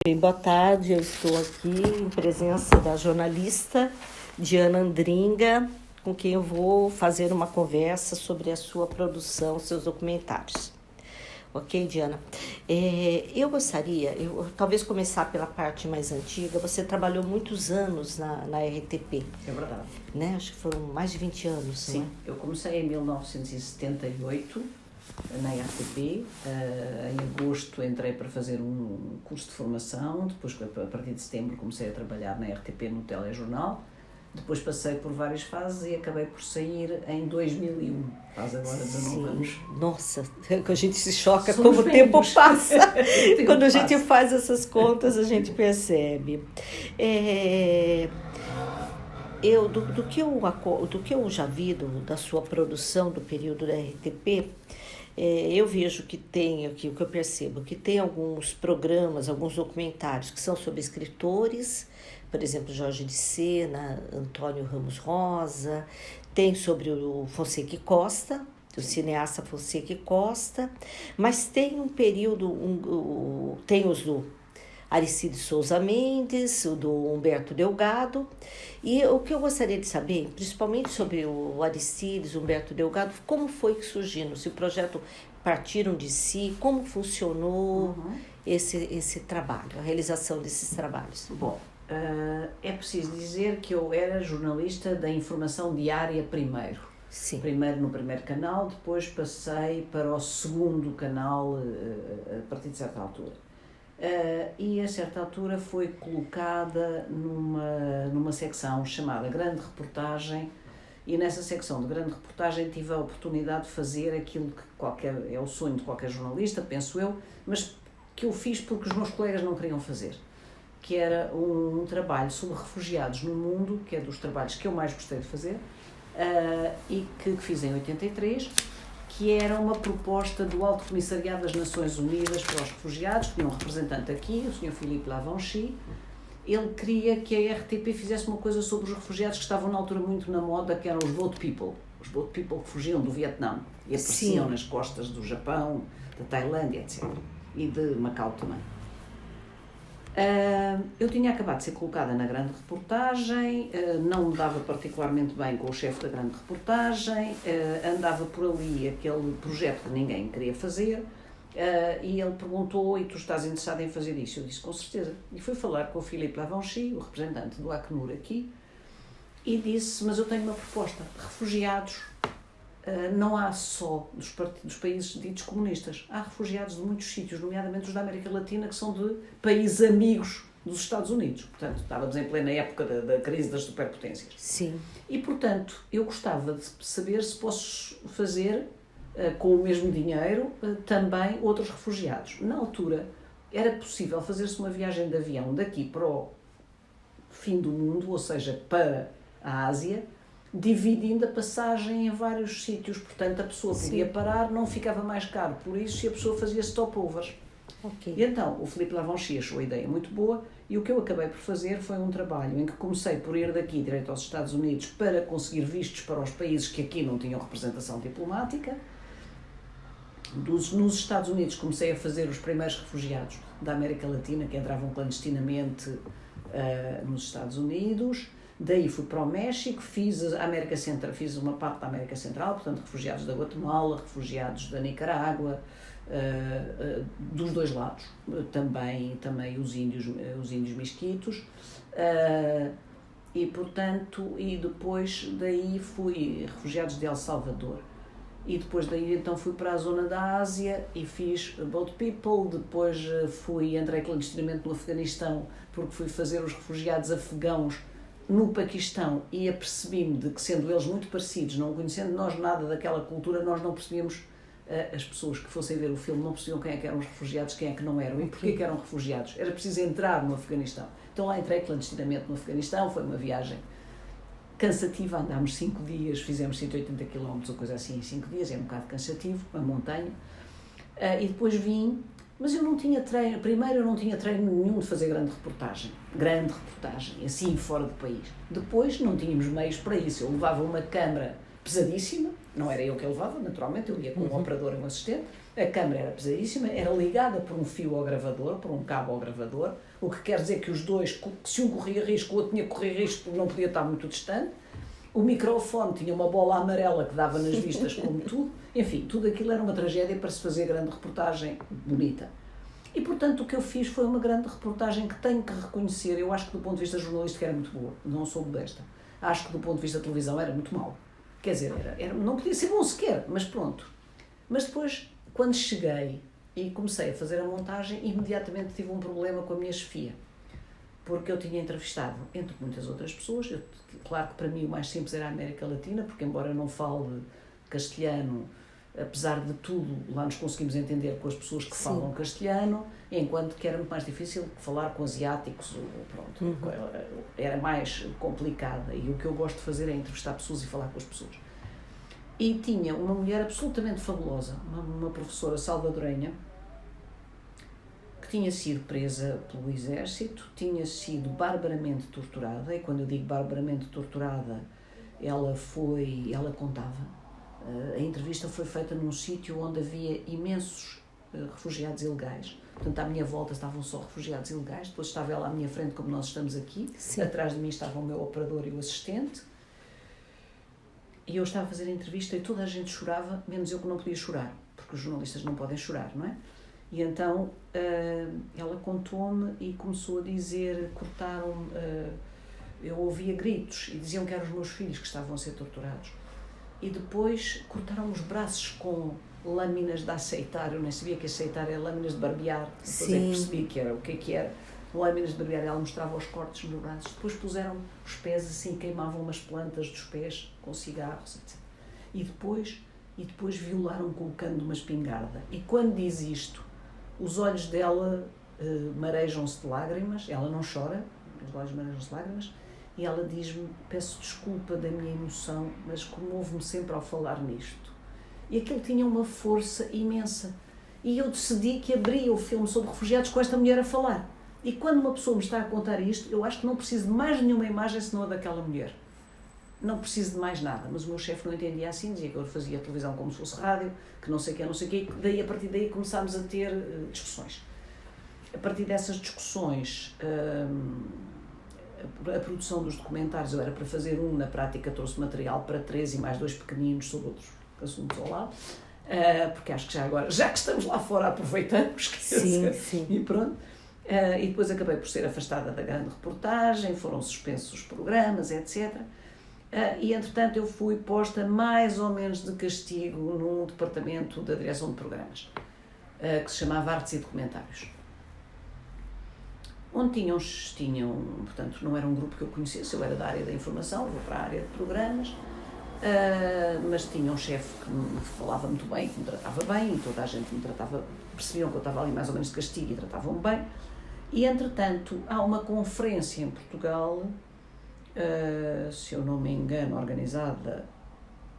Bem, boa tarde, eu estou aqui em presença da jornalista Diana Andringa, com quem eu vou fazer uma conversa sobre a sua produção, seus documentários. Ok, Diana? Eu gostaria, talvez começar pela parte mais antiga. Você trabalhou muitos anos na RTP. É verdade. Né? Acho que foram mais de 20 anos. Sim, não é? eu comecei em 1978 na RTP. Em agosto entrei para fazer um curso de formação, depois a partir de setembro comecei a trabalhar na RTP no telejornal. Depois passei por várias fases e acabei por sair em 2001. Faz agora 19 anos. Nossa, a gente se choca Somos como o tempo velhos. passa. Quando a gente passa. faz essas contas, a gente percebe. Do que eu já vi da sua produção do período da RTP, eu vejo que tem aqui, o que eu percebo, que tem alguns programas, alguns documentários que são sobre escritores, por exemplo, Jorge de Sena, Antônio Ramos Rosa, tem sobre o Fonseca e Costa, o cineasta Fonseca e Costa, mas tem um período, tem os do Aristides Souza Mendes, o do Humberto Delgado, e o que eu gostaria de saber, principalmente sobre o Aristides, Humberto Delgado, como foi que surgiram, se o projeto partiram de si, como funcionou esse trabalho, a realização desses trabalhos. Bom, é preciso dizer que eu era jornalista da informação diária primeiro. Sim. Primeiro no primeiro canal, depois passei para o segundo canal a partir de certa altura. E a certa altura foi colocada numa secção chamada Grande Reportagem, e nessa secção de Grande Reportagem tive a oportunidade de fazer aquilo que é o sonho de qualquer jornalista, penso eu, mas que eu fiz porque os meus colegas não queriam fazer, que era um trabalho sobre refugiados no mundo, que é dos trabalhos que eu mais gostei de fazer, e que fiz em 83, que era uma proposta do Alto Comissariado das Nações Unidas para os Refugiados, que tinha um representante aqui, o Sr. Philippe Lavanchi. Ele queria que a RTP fizesse uma coisa sobre os refugiados que estavam na altura muito na moda, que eram os boat people. Os boat people que fugiam do Vietnã e apareciam nas costas do Japão, da Tailândia, etc. E de Macau também. Eu tinha acabado de ser colocada na Grande Reportagem, não me dava particularmente bem com o chefe da Grande Reportagem, andava por ali aquele projeto que ninguém queria fazer, e ele perguntou: e tu estás interessado em fazer isso? Eu disse: com certeza. E fui falar com o Philippe Lavanchi, o representante do Acnur aqui, e disse: mas eu tenho uma proposta, refugiados. Não há só dos países ditos comunistas, há refugiados de muitos sítios, nomeadamente os da América Latina, que são de países amigos dos Estados Unidos. Portanto, estávamos em plena época da crise das superpotências. Sim. E, portanto, eu gostava de saber se posso fazer, com o mesmo dinheiro, também outros refugiados. Na altura, era possível fazer-se uma viagem de avião daqui para o fim do mundo, ou seja, para a Ásia, dividindo a passagem em vários sítios, portanto a pessoa podia parar, não ficava mais caro por isso, e a pessoa fazia stopovers. Okay. E então o Philippe Lavanchi achou a ideia muito boa, e o que eu acabei por fazer foi um trabalho em que comecei por ir daqui direto aos Estados Unidos para conseguir vistos para os países que aqui não tinham representação diplomática. Nos Estados Unidos comecei a fazer os primeiros refugiados da América Latina que entravam clandestinamente nos Estados Unidos. Daí fui para o México, fiz uma parte da América Central, portanto refugiados da Guatemala, refugiados da Nicarágua, dos dois lados, também os índios misquitos, e depois daí fui refugiados de El Salvador. E depois daí então fui para a zona da Ásia e fiz Boat People, depois entrei clandestinamente no Afeganistão porque fui fazer os refugiados afegãos no Paquistão, e apercebi-me de que, sendo eles muito parecidos, não conhecendo nós nada daquela cultura, nós não percebíamos, as pessoas que fossem ver o filme não percebiam quem é que eram os refugiados, quem é que não eram e porquê que eram refugiados. Era preciso entrar no Afeganistão. Então lá entrei clandestinamente no Afeganistão, foi uma viagem cansativa, andámos 5 dias, fizemos 180 km ou coisa assim em 5 dias, é um bocado cansativo, uma montanha, e depois vim. Mas eu não tinha treino, primeiro eu não tinha treino nenhum de fazer grande reportagem, assim fora do país. Depois não tínhamos meios para isso, eu levava uma câmara pesadíssima, não era eu que a levava, naturalmente, eu ia com um operador e um assistente, a câmara era pesadíssima, era ligada por um fio ao gravador, por um cabo ao gravador, o que quer dizer que os dois, se um corria risco, o outro tinha que correr risco porque não podia estar muito distante. O microfone tinha uma bola amarela que dava nas vistas como tudo. Enfim, tudo aquilo era uma tragédia para se fazer grande reportagem bonita. E, portanto, o que eu fiz foi uma grande reportagem que tenho que reconhecer. Eu acho que do ponto de vista jornalístico era muito boa, não sou modesta. Acho que do ponto de vista da televisão era muito mau. Quer dizer, não podia ser bom sequer, mas pronto. Mas depois, quando cheguei e comecei a fazer a montagem, imediatamente tive um problema com a minha chefia. Porque eu tinha entrevistado, entre muitas outras pessoas, claro que para mim o mais simples era a América Latina, porque embora eu não fale castelhano, apesar de tudo, lá nos conseguimos entender com as pessoas que falam castelhano, enquanto que era muito mais difícil falar com asiáticos, pronto, era mais complicada. E o que eu gosto de fazer é entrevistar pessoas e falar com as pessoas. E tinha uma mulher absolutamente fabulosa, uma professora salvadorenha, que tinha sido presa pelo exército, tinha sido barbaramente torturada, e quando eu digo barbaramente torturada, ela contava. A entrevista foi feita num sítio onde havia imensos refugiados ilegais. Portanto, à minha volta estavam só refugiados ilegais, depois estava ela à minha frente, como nós estamos aqui. Sim. Atrás de mim estava o meu operador e o assistente. E eu estava a fazer a entrevista e toda a gente chorava, menos eu que não podia chorar, porque os jornalistas não podem chorar, não é? E então ela contou-me e começou a dizer, eu ouvia gritos e diziam que eram os meus filhos que estavam a ser torturados. E depois cortaram os braços com lâminas de aceitar. Eu nem sabia que aceitar era lâminas de barbear. Depois é que percebi que era o que era. Lâminas de barbear. Ela mostrava os cortes nos braços. Depois puseram os pés assim, queimavam umas plantas dos pés com cigarros, etc. E depois violaram colocando uma espingarda. E quando diz isto, os olhos dela marejam-se de lágrimas. Ela não chora, os olhos marejam-se de lágrimas. E ela diz-me, peço desculpa da minha emoção, mas comovo-me sempre ao falar nisto. E aquilo tinha uma força imensa. E eu decidi que abria o filme sobre refugiados com esta mulher a falar. E quando uma pessoa me está a contar isto, eu acho que não preciso de mais nenhuma imagem senão a daquela mulher. Não preciso de mais nada. Mas o meu chefe não entendia assim, dizia que eu fazia televisão como se fosse rádio, que não sei o quê. Daí, a partir daí começámos a ter discussões. A partir dessas discussões... a produção dos documentários, eu era para fazer na prática trouxe material para 3 e mais 2 pequeninos sobre outros assuntos ao lado, porque acho que já que estamos lá fora aproveitamos, sim. E pronto. E depois acabei por ser afastada da grande reportagem, foram suspensos os programas, etc. E entretanto eu fui posta mais ou menos de castigo num departamento da direção de programas, que se chamava Artes e Documentários. Onde tinham, portanto, não era um grupo que eu conhecesse, eu era da área da informação, vou para a área de programas, mas tinha um chefe que me falava muito bem, que me tratava bem, e toda a gente me tratava, percebiam que eu estava ali mais ou menos de castigo e tratavam-me bem. E, entretanto, há uma conferência em Portugal, se eu não me engano, organizada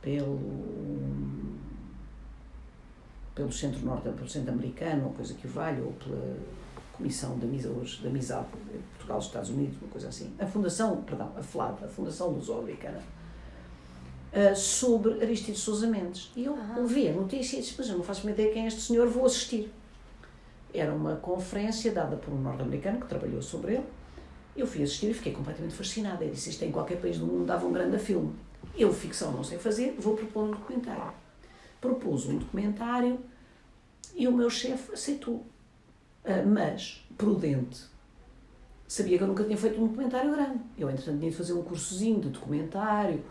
pelo Centro Americano, ou coisa que o valha, ou pela Comissão de Amizade de Portugal e Estados Unidos, uma coisa assim. A Fundação Luso-Americana, sobre Aristides Sousa Mendes. E eu ouvi a notícia e disse, mas eu não faço uma ideia quem é este senhor, vou assistir. Era uma conferência dada por um norte-americano que trabalhou sobre ele. Eu fui assistir e fiquei completamente fascinada. Eu disse, isto em qualquer país do mundo dava um grande filme. Eu, ficção, não sei fazer, vou propor um documentário. Propus um documentário e o meu chefe aceitou. Mas, prudente, sabia que eu nunca tinha feito um documentário grande. Eu, entretanto, tinha de fazer um cursozinho de documentário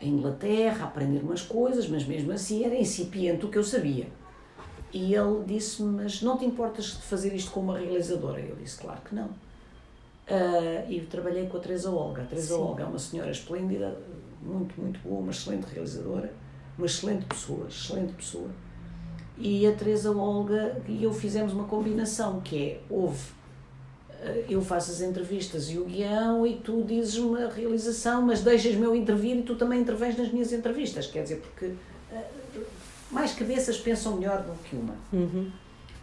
em Inglaterra, aprender umas coisas, mas mesmo assim era incipiente o que eu sabia. E ele disse-me, mas não te importas de fazer isto com uma realizadora? Eu disse, claro que não. E trabalhei com a Teresa Olga. A Teresa Olga é uma senhora esplêndida, muito, muito boa, uma excelente realizadora, uma excelente pessoa. E a Teresa Olga e eu fizemos uma combinação, que é, eu faço as entrevistas e o guião e tu dizes-me a realização, mas deixas-me eu intervir e tu também intervens nas minhas entrevistas, quer dizer, porque mais cabeças pensam melhor do que uma.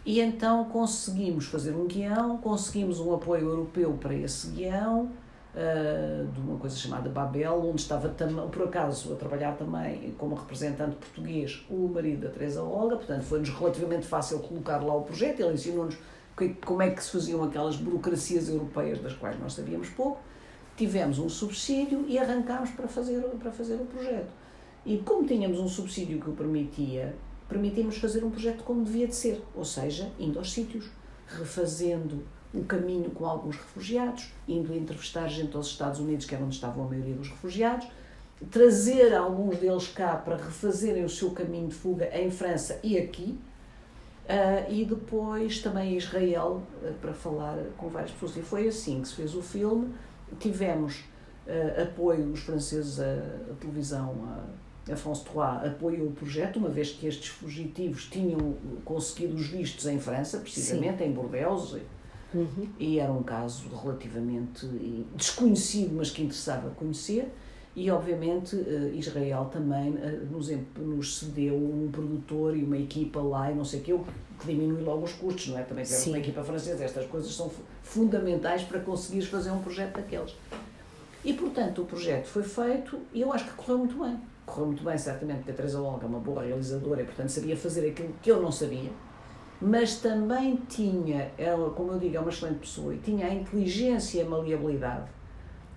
E então conseguimos fazer um guião, conseguimos um apoio europeu para esse guião, de uma coisa chamada Babel, onde estava por acaso a trabalhar também como representante português o marido da Teresa Olga, portanto foi-nos relativamente fácil colocar lá o projeto, ele ensinou-nos como é que se faziam aquelas burocracias europeias das quais nós sabíamos pouco. Tivemos um subsídio e arrancámos para fazer o projeto. E como tínhamos um subsídio que o permitimos fazer um projeto como devia de ser, ou seja, indo aos sítios, refazendo o caminho com alguns refugiados, indo entrevistar gente aos Estados Unidos, que era onde estavam a maioria dos refugiados, trazer alguns deles cá para refazerem o seu caminho de fuga em França e aqui, e depois também em Israel, para falar com várias pessoas. E foi assim que se fez o filme. Tivemos apoio dos franceses, a televisão, a France 3 apoiou o projeto, uma vez que estes fugitivos tinham conseguido os vistos em França, precisamente, sim, em Bordeaux, e era um caso relativamente desconhecido, mas que interessava conhecer. E, obviamente, Israel também nos cedeu um produtor e uma equipa lá e não sei o quê, que diminui logo os custos, não é? Também tivemos uma equipa francesa. Estas coisas são fundamentais para conseguires fazer um projeto daqueles. E, portanto, o projeto foi feito e eu acho que correu muito bem. Correu muito bem, certamente, porque a Teresa Olga é uma boa realizadora e, portanto, sabia fazer aquilo que eu não sabia. Mas também tinha, ela, como eu digo, é uma excelente pessoa, e tinha a inteligência e a maleabilidade.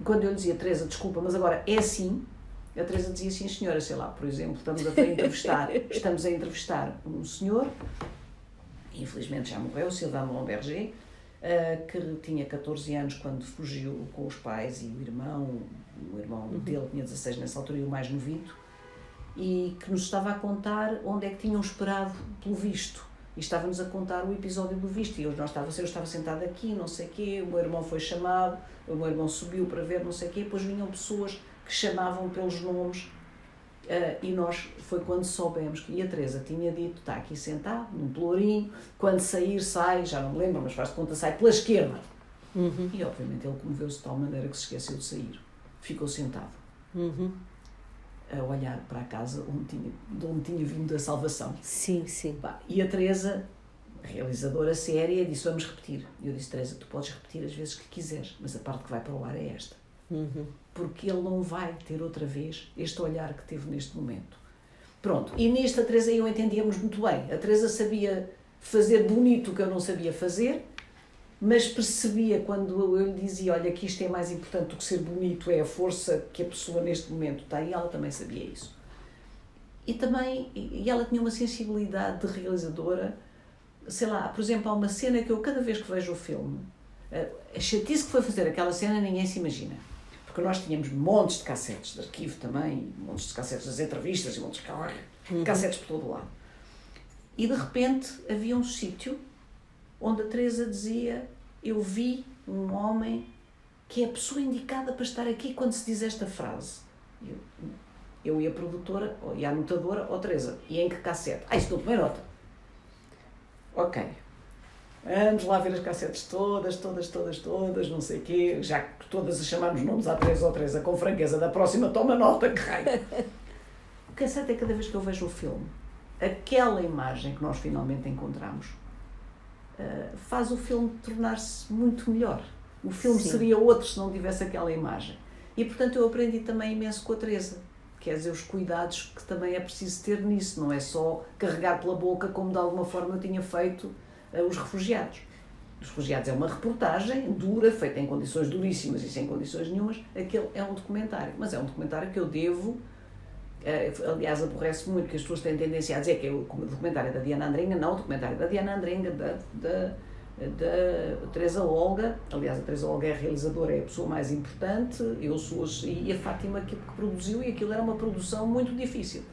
Quando eu lhe dizia, Teresa, desculpa, mas agora é assim, a Teresa dizia, sim senhora, sei lá, por exemplo, estamos a entrevistar um senhor, infelizmente já morreu, Sylvain Monberger, que tinha 14 anos quando fugiu com os pais e o irmão dele tinha 16 nessa altura e o mais novito, e que nos estava a contar onde é que tinham esperado pelo visto. E estava-nos a contar o episódio do visto, e eu estava sentada aqui, não sei o quê, o meu irmão foi chamado, o meu irmão subiu para ver, não sei o quê, depois vinham pessoas que chamavam pelos nomes, e foi quando soubemos que a Teresa tinha dito, está aqui sentado, num pelourinho, quando sair, sai, já não me lembro, mas faz de conta, sai pela esquerda. E obviamente ele comoveu-se de tal maneira que se esqueceu de sair, ficou sentado. A olhar para a casa de onde tinha vindo a salvação. Sim, sim. E a Teresa, realizadora séria, disse, vamos repetir. E eu disse, Teresa, tu podes repetir as vezes que quiseres, mas a parte que vai para o ar é esta. Porque ele não vai ter outra vez este olhar que teve neste momento. Pronto, e nisto a Teresa e eu entendíamos muito bem. A Teresa sabia fazer bonito o que eu não sabia fazer, mas percebia quando eu lhe dizia, olha, que isto é mais importante do que ser bonito, é a força que a pessoa neste momento tem, e ela também sabia isso. E ela tinha uma sensibilidade de realizadora, sei lá, por exemplo, há uma cena que eu, cada vez que vejo o filme, a chatice que foi fazer aquela cena ninguém se imagina. Porque nós tínhamos montes de cassetes de arquivo também, montes de cassetes das entrevistas e montes de cassetes por todo lado. E de repente havia um sítio onde a Teresa dizia, eu vi um homem que é a pessoa indicada para estar aqui quando se diz esta frase. Eu e a produtora, e a anotadora, Teresa, e em que cassete? Isso não tomei nota. Ok. Vamos lá ver as cassetes todas, não sei o quê, já que todas a chamarmos nomes à Teresa, com franqueza, da próxima toma nota, que raio. O que é certo é que cada vez que eu vejo o filme, aquela imagem que nós finalmente encontramos, faz o filme tornar-se muito melhor. O filme seria outro se não tivesse aquela imagem. E, portanto, eu aprendi também imenso com a Teresa. Quer dizer, os cuidados que também é preciso ter nisso. Não é só carregar pela boca, como de alguma forma eu tinha feito os refugiados. Os refugiados é uma reportagem dura, feita em condições duríssimas e sem condições nenhumas. Aquele é um documentário. Mas é um documentário que eu devo... aliás, aborrece muito que as pessoas têm tendência a dizer que é o documentário da Diana Andringa. Não, o documentário da Diana Andringa, da Teresa Olga. Aliás, a Teresa Olga é a realizadora, é a pessoa mais importante, e a Fátima que produziu, e aquilo era uma produção muito difícil.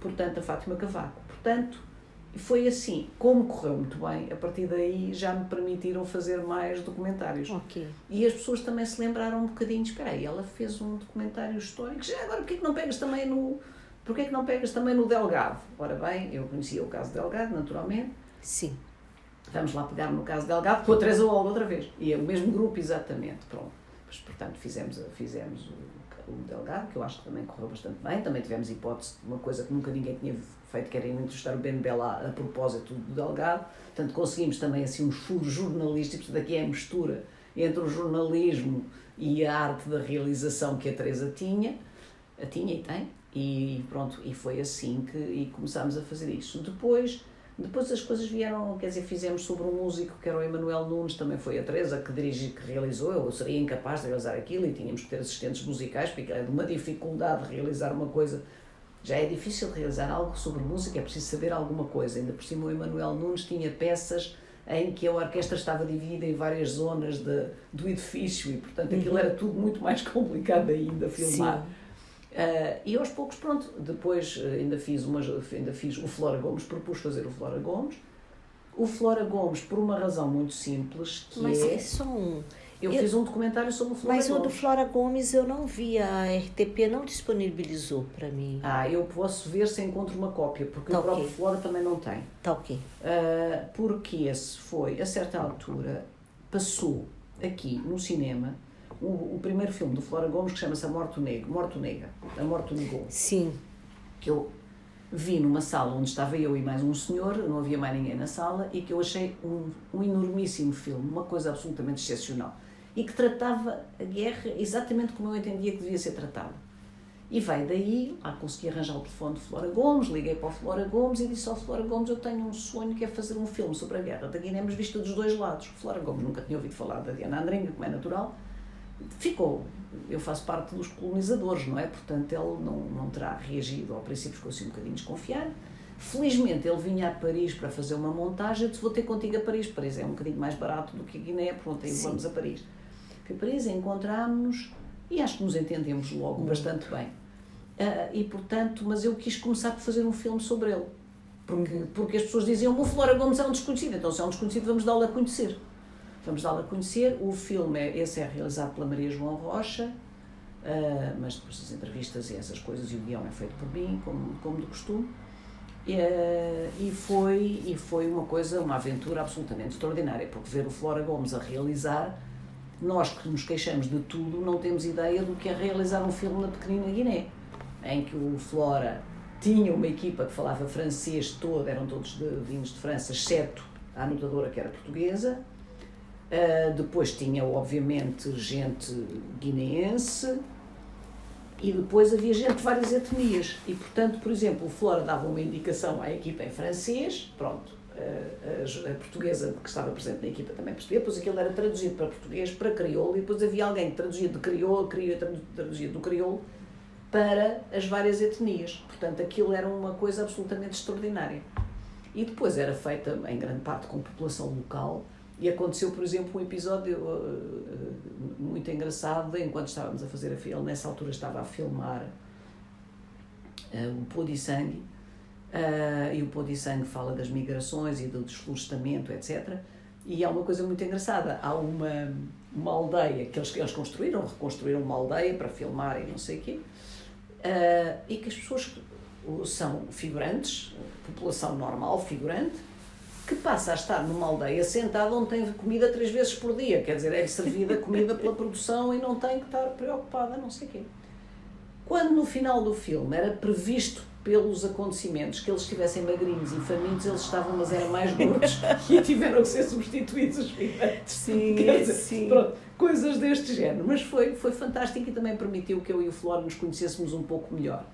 Portanto, a Fátima Cavaco. Portanto, foi assim, como correu muito bem, a partir daí já me permitiram fazer mais documentários. Okay. E as pessoas também se lembraram um bocadinho, espera aí, ela fez um documentário histórico, já agora porquê que não pegas também no Delgado? Ora bem, eu conhecia o caso Delgado, naturalmente. Sim. Vamos lá pegar no caso Delgado, com a Teresa Olga outra vez. E é o mesmo grupo, exatamente, pronto. Mas, portanto, fizemos o Delgado, que eu acho que também correu bastante bem. Também tivemos hipótese de uma coisa que nunca ninguém tinha feito, que era entrevistar o Ben Bella a propósito do Delgado. Portanto, conseguimos também assim uns furos jornalísticos. Daqui é a mistura entre o jornalismo e a arte da realização que a Teresa tinha e tem. E pronto, e foi assim que começámos a fazer isso. Depois, Depois as coisas vieram, quer dizer, fizemos sobre um músico que era o Emanuel Nunes, também foi a Teresa que dirigiu, que realizou, eu seria incapaz de realizar aquilo e tínhamos que ter assistentes musicais, porque é de uma dificuldade de realizar uma coisa, já é difícil de realizar algo sobre música, é preciso saber alguma coisa, ainda por cima o Emanuel Nunes tinha peças em que a orquestra estava dividida em várias zonas do edifício e, portanto, aquilo era tudo muito mais complicado ainda a filmar. E aos poucos, pronto, depois ainda fiz o Flora Gomes, propus fazer o Flora Gomes. O Flora Gomes, por uma razão muito simples, que Mas é... é só um... Eu fiz um documentário sobre o Flora Gomes. Mas o do Flora Gomes eu não vi, a RTP não disponibilizou para mim. Eu posso ver se encontro uma cópia, porque Tá, o próprio ok. Flora também não tem. Tá ok. Porque esse foi, a certa altura, passou aqui no cinema o primeiro filme do Flora Gomes, que chama-se A Morte Nega, A Morte Negou, Sim. que eu vi numa sala onde estava eu e mais um senhor, não havia mais ninguém na sala, e que eu achei um enormíssimo filme, uma coisa absolutamente excepcional, e que tratava a guerra exatamente como eu entendia que devia ser tratada. E veio daí, consegui arranjar o telefone de Flora Gomes, liguei para o Flora Gomes e disse ao Flora Gomes: eu tenho um sonho que é fazer um filme sobre a guerra da Guiné, mas visto dos dois lados. O Flora Gomes nunca tinha ouvido falar da Diana Andrenga, como é natural. Ficou, eu faço parte dos colonizadores, não é? Portanto, ele não terá reagido, ao princípio ficou assim um bocadinho desconfiado. Felizmente ele vinha a Paris para fazer uma montagem, eu disse: vou ter contigo a Paris. Paris é um bocadinho mais barato do que a Guiné, pronto, aí vamos a Paris. Fui a Paris, encontrámos-nos e acho que nos entendemos logo bastante bem. E portanto, mas eu quis começar por fazer um filme sobre ele. Porque as pessoas diziam: o Flora Gomes é um desconhecido, então se é um desconhecido vamos dá-lo a conhecer. O filme esse é realizado pela Maria João Rocha, mas depois as entrevistas e essas coisas e o guião é feito por mim, como de costume. E foi uma aventura absolutamente extraordinária, porque ver o Flora Gomes a realizar, nós que nos queixamos de tudo, não temos ideia do que é realizar um filme na pequenina Guiné, em que o Flora tinha uma equipa que falava francês todo, eram todos vindos de França, exceto a anotadora que era portuguesa. Depois tinha, obviamente, gente guineense e depois havia gente de várias etnias. E, portanto, por exemplo, o Flora dava uma indicação à equipa em francês, pronto, a portuguesa que estava presente na equipa também percebia, depois aquilo era traduzido para português, para crioulo, e depois havia alguém que traduzia de crioulo, traduzia do crioulo para as várias etnias. Portanto, aquilo era uma coisa absolutamente extraordinária. E depois era feita, em grande parte, com população local. E aconteceu, por exemplo, um episódio muito engraçado, enquanto estávamos a fazer a filme, nessa altura estava a filmar o Pô de Sangue, e o Pô de Sangue fala das migrações e do desflorestamento, etc. E há uma coisa muito engraçada, há uma aldeia que eles reconstruíram uma aldeia para filmar e não sei o quê, e que as pessoas são figurantes, população normal, figurante, que passa a estar numa aldeia sentada onde tem comida 3 vezes por dia, quer dizer, é servida comida pela produção e não tem que estar preocupada, não sei o quê. Quando no final do filme era previsto pelos acontecimentos que eles estivessem magrinhos e famintos, eles estavam, mas eram mais gordos e tiveram que ser substituídos os figurantes. Sim, sim. Pronto, coisas deste género. Mas foi fantástico e também permitiu que eu e o Flora nos conhecêssemos um pouco melhor.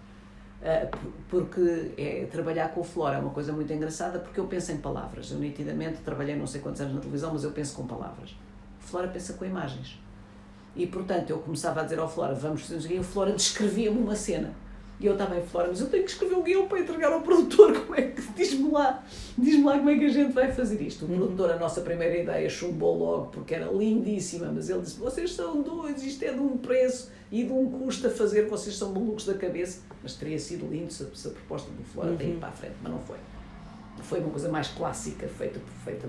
Porque trabalhar com o Flora é uma coisa muito engraçada, porque eu penso em palavras. Eu nitidamente trabalhei não sei quantos anos na televisão, mas eu penso com palavras. O Flora pensa com imagens. E portanto eu começava a dizer ao Flora: vamos fazer um guião, e o Flora descrevia-me uma cena. E eu estava em Flora: mas eu tenho que escrever um guião para entregar ao produtor, como é que, diz-me lá como é que a gente vai fazer isto. O produtor, a nossa primeira ideia, chumbou logo, porque era lindíssima, mas ele disse: vocês são doidos, isto é de um preço e de um custo a fazer, vocês são malucos da cabeça. Mas teria sido lindo se a proposta do Flora tem ido para a frente, mas não foi. Foi uma coisa mais clássica, feita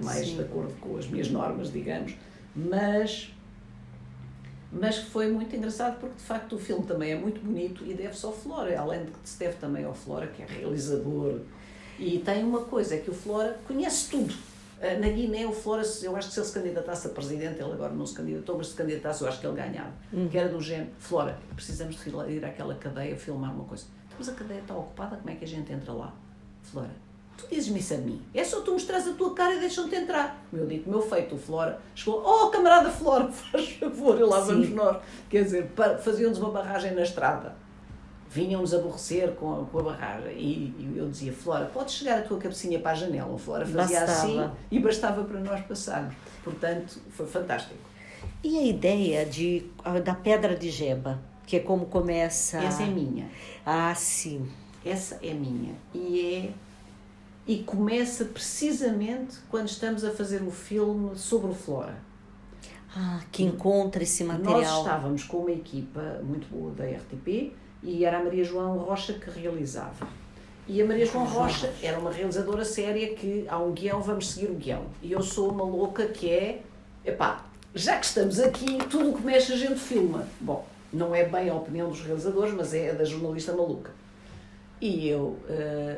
mais de acordo com as minhas normas, digamos, mas foi muito engraçado, porque de facto o filme também é muito bonito e deve-se ao Flora, além de que se deve também ao Flora, que é realizador. E tem uma coisa, é que o Flora conhece tudo. Na Guiné, o Flora, eu acho que se ele se candidatasse a presidente, ele agora não se candidatou, mas se candidatasse, eu acho que ele ganhava. Que era do género: Flora, precisamos de ir àquela cadeia filmar uma coisa. Mas a cadeia está ocupada, como é que a gente entra lá? Flora, tu dizes-me isso a mim? É só tu mostrares a tua cara e deixam-te entrar. Meu dito, meu feito. O Flora chegou: oh, camarada Flora, faz favor, e lá vamos nós. Quer dizer, faziam-nos uma barragem na estrada. vinham-nos aborrecer com a barragem. E eu dizia, Flora, podes chegar a tua cabecinha para a janela? A Flora fazia assim e bastava para nós passarmos. Portanto, foi fantástico. E a ideia da pedra de gema, que é como começa... Essa é minha. Ah, sim. Essa é minha. E começa precisamente quando estamos a fazer o filme sobre o Flora. Ah, que encontra esse material. Nós estávamos com uma equipa muito boa da RTP e era a Maria João Rocha que realizava. E a Maria João Rocha era uma realizadora séria que há um guião, vamos seguir o guião. E eu sou uma louca que é, já que estamos aqui, tudo o que mexe a gente filma. Bom, não é bem a opinião dos realizadores, mas é a da jornalista maluca. E eu,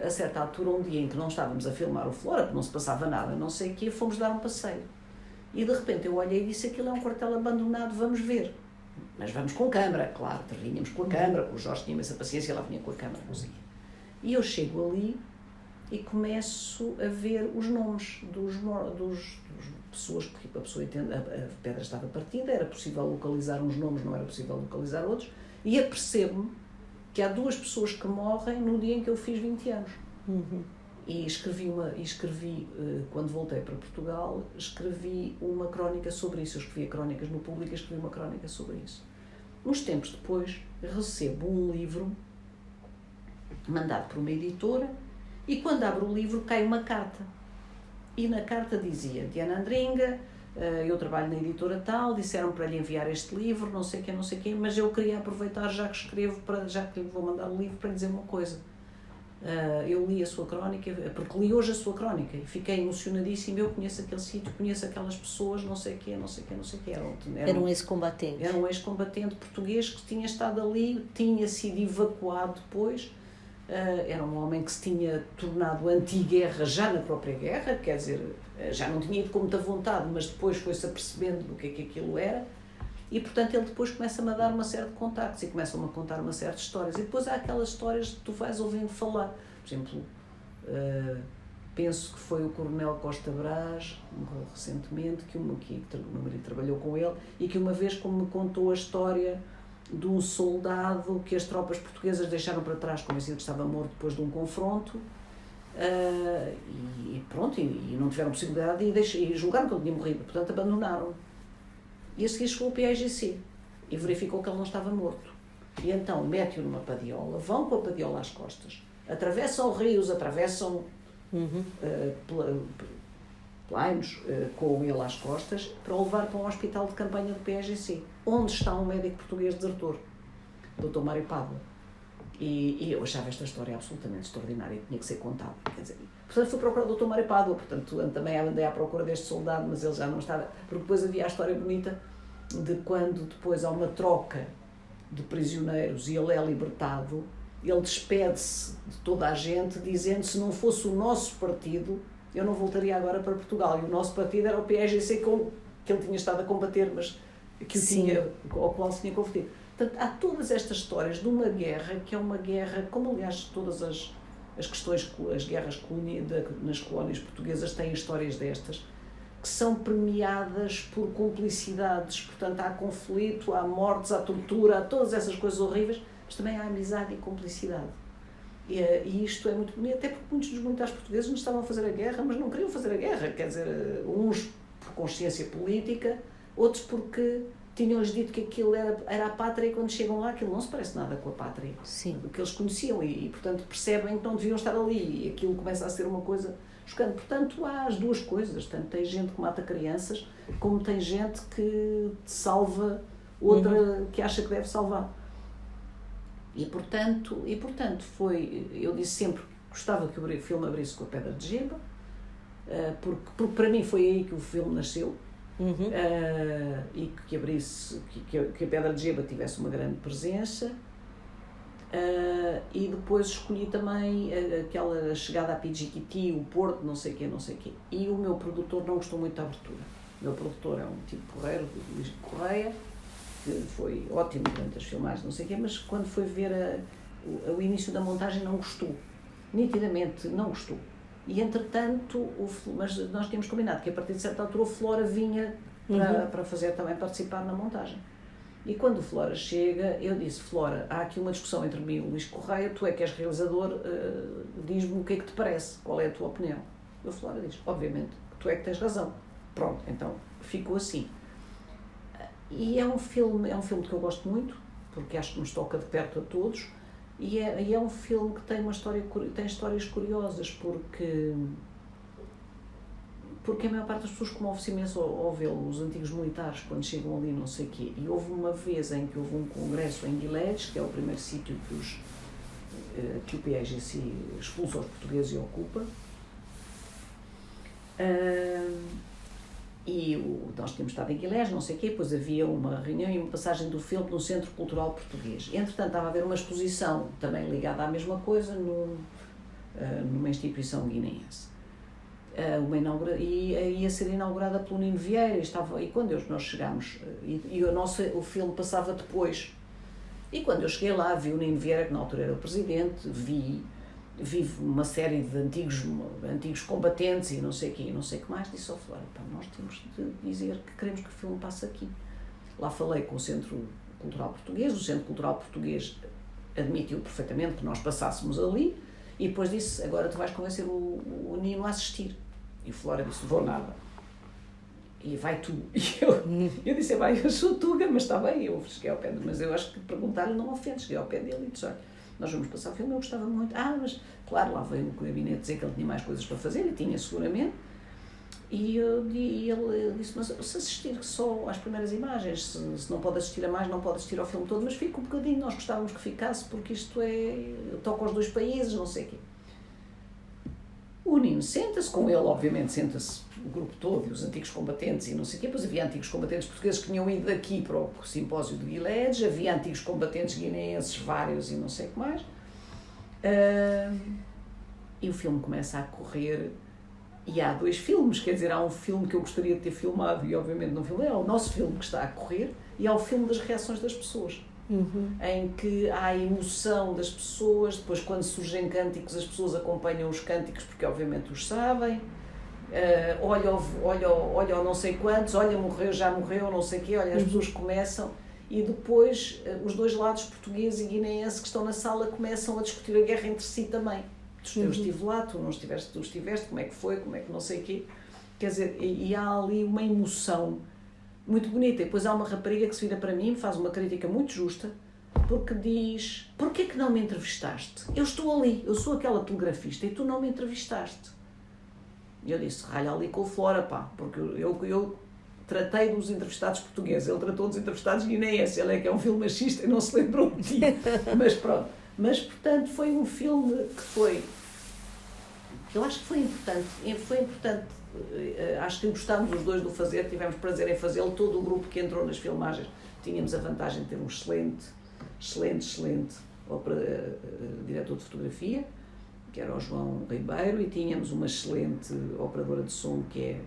a certa altura, um dia em que não estávamos a filmar o Flora, porque não se passava nada, não sei o quê, fomos dar um passeio. E de repente eu olhei e disse, aquilo é um quartel abandonado, vamos ver. Mas vamos com câmara, claro, vinhamos com a câmara, o Jorge tinha essa paciência, ela vinha com a câmara, não sei. E eu chego ali e começo a ver os nomes dos pessoas, porque a pessoa entende, a pedra estava partida, era possível localizar uns nomes, não era possível localizar outros, e apercebo-me que há 2 pessoas que morrem no dia em que eu fiz 20 anos. E escrevi, quando voltei para Portugal, escrevi uma crónica sobre isso. Eu escrevia crónicas no Público e escrevi uma crónica sobre isso. Uns tempos depois, recebo um livro mandado por uma editora e quando abro o livro cai uma carta. E na carta dizia, Diana Andringa, eu trabalho na editora tal, disseram para lhe enviar este livro, não sei o quê, mas eu queria aproveitar, já que lhe vou mandar o livro, para lhe dizer uma coisa. Eu li a sua crónica, porque li hoje a sua crónica e fiquei emocionadíssima. Eu conheço aquele sítio, conheço aquelas pessoas, não sei o quê. Era um ex-combatente. Era um ex-combatente português que tinha estado ali, tinha sido evacuado depois. Era um homem que se tinha tornado anti-guerra já na própria guerra, quer dizer, já não tinha ido com muita vontade, mas depois foi-se apercebendo do que aquilo era. E, portanto, ele depois começa-me a dar uma série de contactos e começa-me a contar uma série de histórias. E depois há aquelas histórias que tu vais ouvindo falar. Por exemplo, penso que foi o Coronel Costa Brás, morreu recentemente, que o meu marido trabalhou com ele, e que uma vez, como me contou a história de um soldado que as tropas portuguesas deixaram para trás, convencido que estava morto depois de um confronto, e não tiveram possibilidade e julgaram que ele tinha morrido, portanto abandonaram. E a seguir chegou o PAIGC e verificou que ele não estava morto. E então mete-o numa padiola, vão com a padiola às costas, atravessam rios, atravessam plainos com ele às costas, para o levar para um hospital de campanha do PAIGC, onde está um médico português desertor, Dr. Mário Pádua. E eu achava esta história absolutamente extraordinária, tinha que ser contada. Quer dizer, portanto, fui procurar o Dr. Mário Pádua, portanto, também andei à procura deste soldado, mas ele já não estava. Porque depois havia a história bonita de quando depois há uma troca de prisioneiros e ele é libertado, ele despede-se de toda a gente, dizendo: se não fosse o nosso partido, eu não voltaria agora para Portugal. E o nosso partido era o PAIGC, que ele tinha estado a combater, mas ao qual se tinha convertido. Portanto, há todas estas histórias de uma guerra, que é uma guerra, como aliás todas as questões, as guerras nas colónias portuguesas têm histórias destas, que são premiadas por cumplicidades. Portanto, há conflito, há mortes, há tortura, há todas essas coisas horríveis, mas também há amizade e cumplicidade. E isto é muito bonito, até porque muitos dos militares portugueses não estavam a fazer a guerra, mas não queriam fazer a guerra, quer dizer, uns por consciência política, outros porque tinham-lhes dito que aquilo era a pátria, e quando chegam lá aquilo não se parece nada com a pátria. Sim. Que eles conheciam e, portanto, percebem que não deviam estar ali, e aquilo começa a ser uma coisa chocante. Portanto, há as duas coisas. Tanto tem gente que mata crianças, como tem gente que salva outra que acha que deve salvar. E portanto eu disse sempre que gostava que o filme abrisse com a Pedra de Gema, porque para mim foi aí que o filme nasceu. E que abrisse, que a Pedra de Gema tivesse uma grande presença, e depois escolhi também aquela chegada a Pijiquiti, o Porto, não sei o quê. E o meu produtor não gostou muito da abertura. O meu produtor é um tipo porreiro, Luís Correia, que foi ótimo durante as filmagens, não sei o quê, mas quando foi ver o início da montagem não gostou, nitidamente não gostou. E entretanto, mas nós tínhamos combinado que a partir de certa altura o Flora vinha para fazer também participar na montagem. E quando o Flora chega, eu disse, Flora, há aqui uma discussão entre mim e o Luís Correia, tu é que és realizador, diz-me o que é que te parece, qual é a tua opinião? E o Flora diz, obviamente, tu é que tens razão. Pronto, então ficou assim. E é um filme que eu gosto muito, porque acho que nos toca de perto a todos, e é um filme que tem histórias curiosas, porque a maior parte das pessoas comove-se imenso ao vê-lo, os antigos militares, quando chegam ali, não sei o quê. E houve uma vez em que houve um congresso em Guiledes, que é o primeiro sítio que o PAGC expulsa os portugueses e ocupa. Nós tínhamos estado em Guiledes, não sei o quê, depois havia uma reunião e uma passagem do filme no Centro Cultural Português. Entretanto, estava a haver uma exposição também ligada à mesma coisa numa instituição guineense. Ia ser inaugurada pelo Nino Vieira e quando nós chegámos, o filme passava depois, e quando eu cheguei lá vi o Nino Vieira, que na altura era o presidente, vi uma série de antigos combatentes e não sei o quê, e não sei o que mais, disse ao Flora, nós temos de dizer que queremos que o filme passe aqui. Lá falei com o Centro Cultural Português, o Centro Cultural Português admitiu perfeitamente que nós passássemos ali, e depois disse, agora tu vais convencer o Nino a assistir. E o Flora disse, vou nada. E vai tu. E eu disse, eu sou tuga, mas está bem. Eu cheguei ao pé dele, mas eu acho que perguntar-lhe não ofende. Cheguei ao pé dele e disse, olha, nós vamos passar o filme, eu gostava muito. Mas, claro, lá veio o gabinete dizer que ele tinha mais coisas para fazer, e tinha seguramente. E ele disse, mas se assistir só às primeiras imagens, se não pode assistir a mais, não pode assistir ao filme todo, mas fica um bocadinho, nós gostávamos que ficasse, porque isto toca aos dois países, não sei o quê. O Nino senta-se, com ele obviamente senta-se o grupo todo, e os antigos combatentes e não sei o quê, depois havia antigos combatentes portugueses que tinham ido daqui para o simpósio de Guiledes, havia antigos combatentes guineenses vários e não sei o que mais, e o filme começa a correr, e há dois filmes, quer dizer, há um filme que eu gostaria de ter filmado e obviamente não filmei, é o nosso filme que está a correr, e há o filme das reações das pessoas. Em que há a emoção das pessoas, depois quando surgem cânticos as pessoas acompanham os cânticos porque obviamente os sabem, olha não sei quantos, olha morreu, já morreu, não sei o quê, olha as pessoas começam, e depois os dois lados, português e guineense, que estão na sala começam a discutir a guerra entre si também. Eu estive lá, tu não estiveste, tu estiveste, como é que foi, como é que não sei o quê, quer dizer, e há ali uma emoção muito bonita. E depois há uma rapariga que se vira para mim, faz uma crítica muito justa, porque diz, porquê que não me entrevistaste? Eu estou ali, eu sou aquela telegrafista e tu não me entrevistaste. E eu disse, ralha ali com o Flora, porque eu tratei dos entrevistados portugueses, ele tratou dos entrevistados guineenses, ele é que é um filme machista e não se lembrou de ti. Mas pronto, portanto foi um filme que eu acho que foi importante. Acho que gostámos os dois do fazer, tivemos prazer em fazê-lo, todo o grupo que entrou nas filmagens tínhamos a vantagem de ter um excelente diretor de fotografia, que era o João Ribeiro, e tínhamos uma excelente operadora de som, que é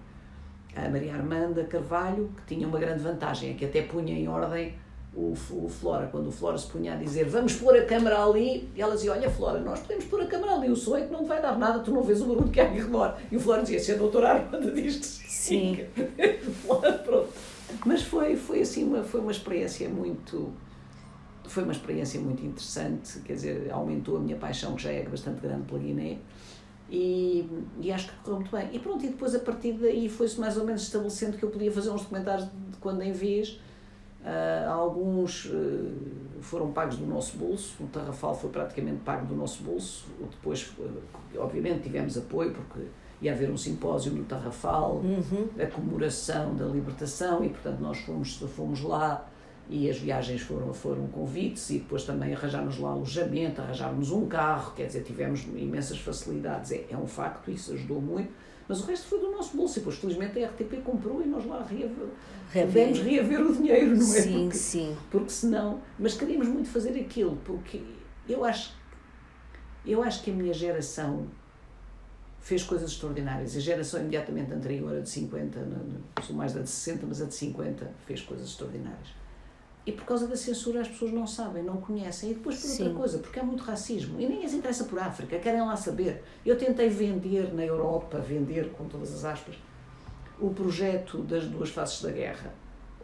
a Maria Armanda Carvalho, que tinha uma grande vantagem, é que até punha em ordem o Flora. Quando o Flora se punha a dizer, vamos pôr a câmara ali, e ela dizia, olha Flora, nós podemos pôr a câmara ali, o som é que não te vai dar nada, tu não vês o barulho que há aqui redor. E o Flora dizia, se a doutora Armanda diz que sim. Pronto. Mas foi uma experiência muito interessante, quer dizer, aumentou a minha paixão, que já é bastante grande pela Guiné, e acho que correu muito bem. E pronto, e depois a partir daí foi-se mais ou menos estabelecendo que eu podia fazer uns documentários de quando em vez. Alguns foram pagos do nosso bolso, o Tarrafal foi praticamente pago do nosso bolso, depois obviamente tivemos apoio porque ia haver um simpósio no Tarrafal, a comemoração da libertação, e portanto nós fomos lá, e as viagens foram convites, e depois também arranjámos lá alojamento, arranjámos um carro, quer dizer, tivemos imensas facilidades, é um facto, isso ajudou muito. Mas o resto foi do nosso bolso, e depois felizmente a RTP comprou e nós lá pudemos reaver o dinheiro, não é? Sim. Porque senão, mas queríamos muito fazer aquilo, porque eu acho que a minha geração fez coisas extraordinárias. A geração imediatamente anterior, a de 50, sou mais da de 60, mas a de 50 fez coisas extraordinárias. E por causa da censura as pessoas não sabem, não conhecem. E depois por outra coisa, porque há muito racismo. E nem lhes interessa por África, querem lá saber. Eu tentei vender na Europa, com todas as aspas, o projeto das duas faces da guerra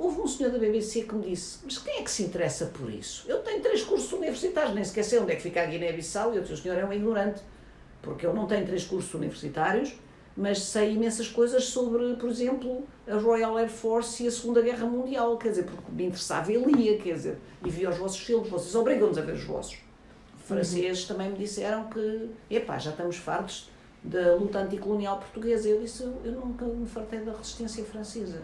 Houve um senhor da BBC que me disse, mas quem é que se interessa por isso? Eu tenho 3 cursos universitários, nem sequer sei onde é que fica a Guiné-Bissau, e eu disse, o senhor é um ignorante, porque eu não tenho 3 cursos universitários, mas sei imensas coisas sobre, por exemplo, a Royal Air Force e a Segunda Guerra Mundial, quer dizer, porque me interessava e lia, quer dizer, e via os vossos filmes, vocês obrigam-nos a ver os vossos. Franceses também me disseram que, epá, já estamos fartos da luta anticolonial portuguesa. Eu disse, eu nunca me fartei da resistência francesa.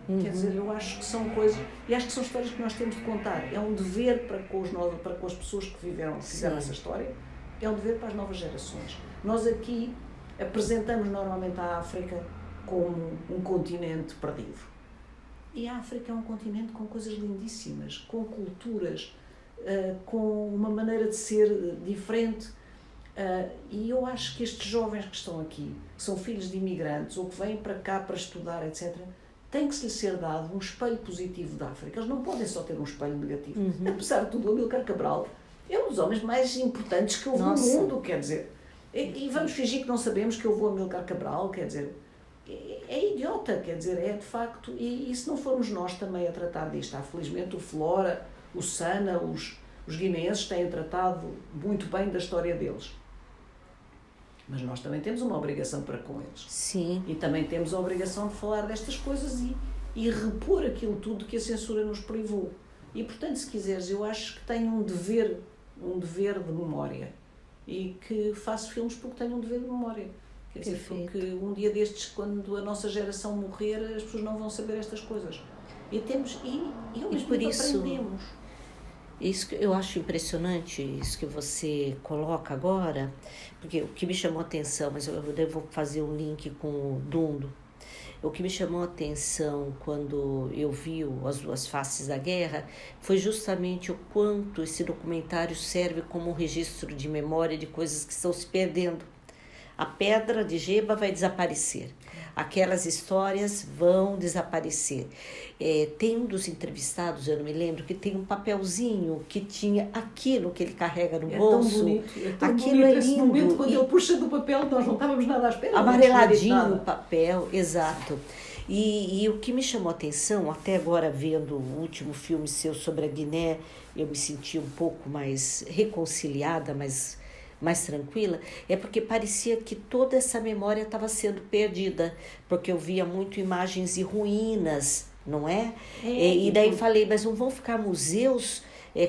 Quer dizer, eu acho que são coisas, e acho que são histórias que nós temos de contar. É um dever para com as pessoas que fizeram essa história, é um dever para as novas gerações. Nós aqui apresentamos normalmente a África como um continente perdido. E a África é um continente com coisas lindíssimas, com culturas, com uma maneira de ser diferente. E eu acho que estes jovens que estão aqui, que são filhos de imigrantes ou que vêm para cá para estudar, etc., tem que se lhes ser dado um espelho positivo da África. Eles não podem só ter um espelho negativo. Apesar de tudo, o Amílcar Cabral é um dos homens mais importantes que houve no mundo, quer dizer. E vamos fingir que não sabemos que houve o Amílcar Cabral, quer dizer, é idiota, quer dizer, é de facto, e se não formos nós também a tratar disto, felizmente o Flora, o Sana, os guineenses têm tratado muito bem da história deles. Mas nós também temos uma obrigação para com eles. Sim. E também temos a obrigação de falar destas coisas e repor aquilo tudo que a censura nos privou. E, portanto, se quiseres, eu acho que tenho um dever de memória. E que faço filmes porque tenho um dever de memória. Quer dizer, porque um dia destes, quando a nossa geração morrer, as pessoas não vão saber estas coisas. E ao mesmo tempo aprendemos. Isso que eu acho impressionante, isso que você coloca agora, porque o que me chamou a atenção, mas eu devo fazer um link com o Dundo, o que me chamou a atenção quando eu vi As Duas Faces da Guerra foi justamente o quanto esse documentário serve como um registro de memória de coisas que estão se perdendo. A pedra de Geba vai desaparecer, aquelas histórias vão desaparecer. Tem um dos entrevistados, eu não me lembro, que tem um papelzinho que tinha aquilo que ele carrega no bolso. Tão bonito, aquilo bonito. É Esse lindo. Momento, quando ele puxa do papel, nós não estávamos nada à espera. Amareladinho o papel, exato. E o que me chamou a atenção, até agora vendo o último filme seu sobre a Guiné, eu me senti um pouco mais reconciliada, mais tranquila, é porque parecia que toda essa memória estava sendo perdida, porque eu via muito imagens de ruínas, não é? E daí falei, mas não vão ficar museus?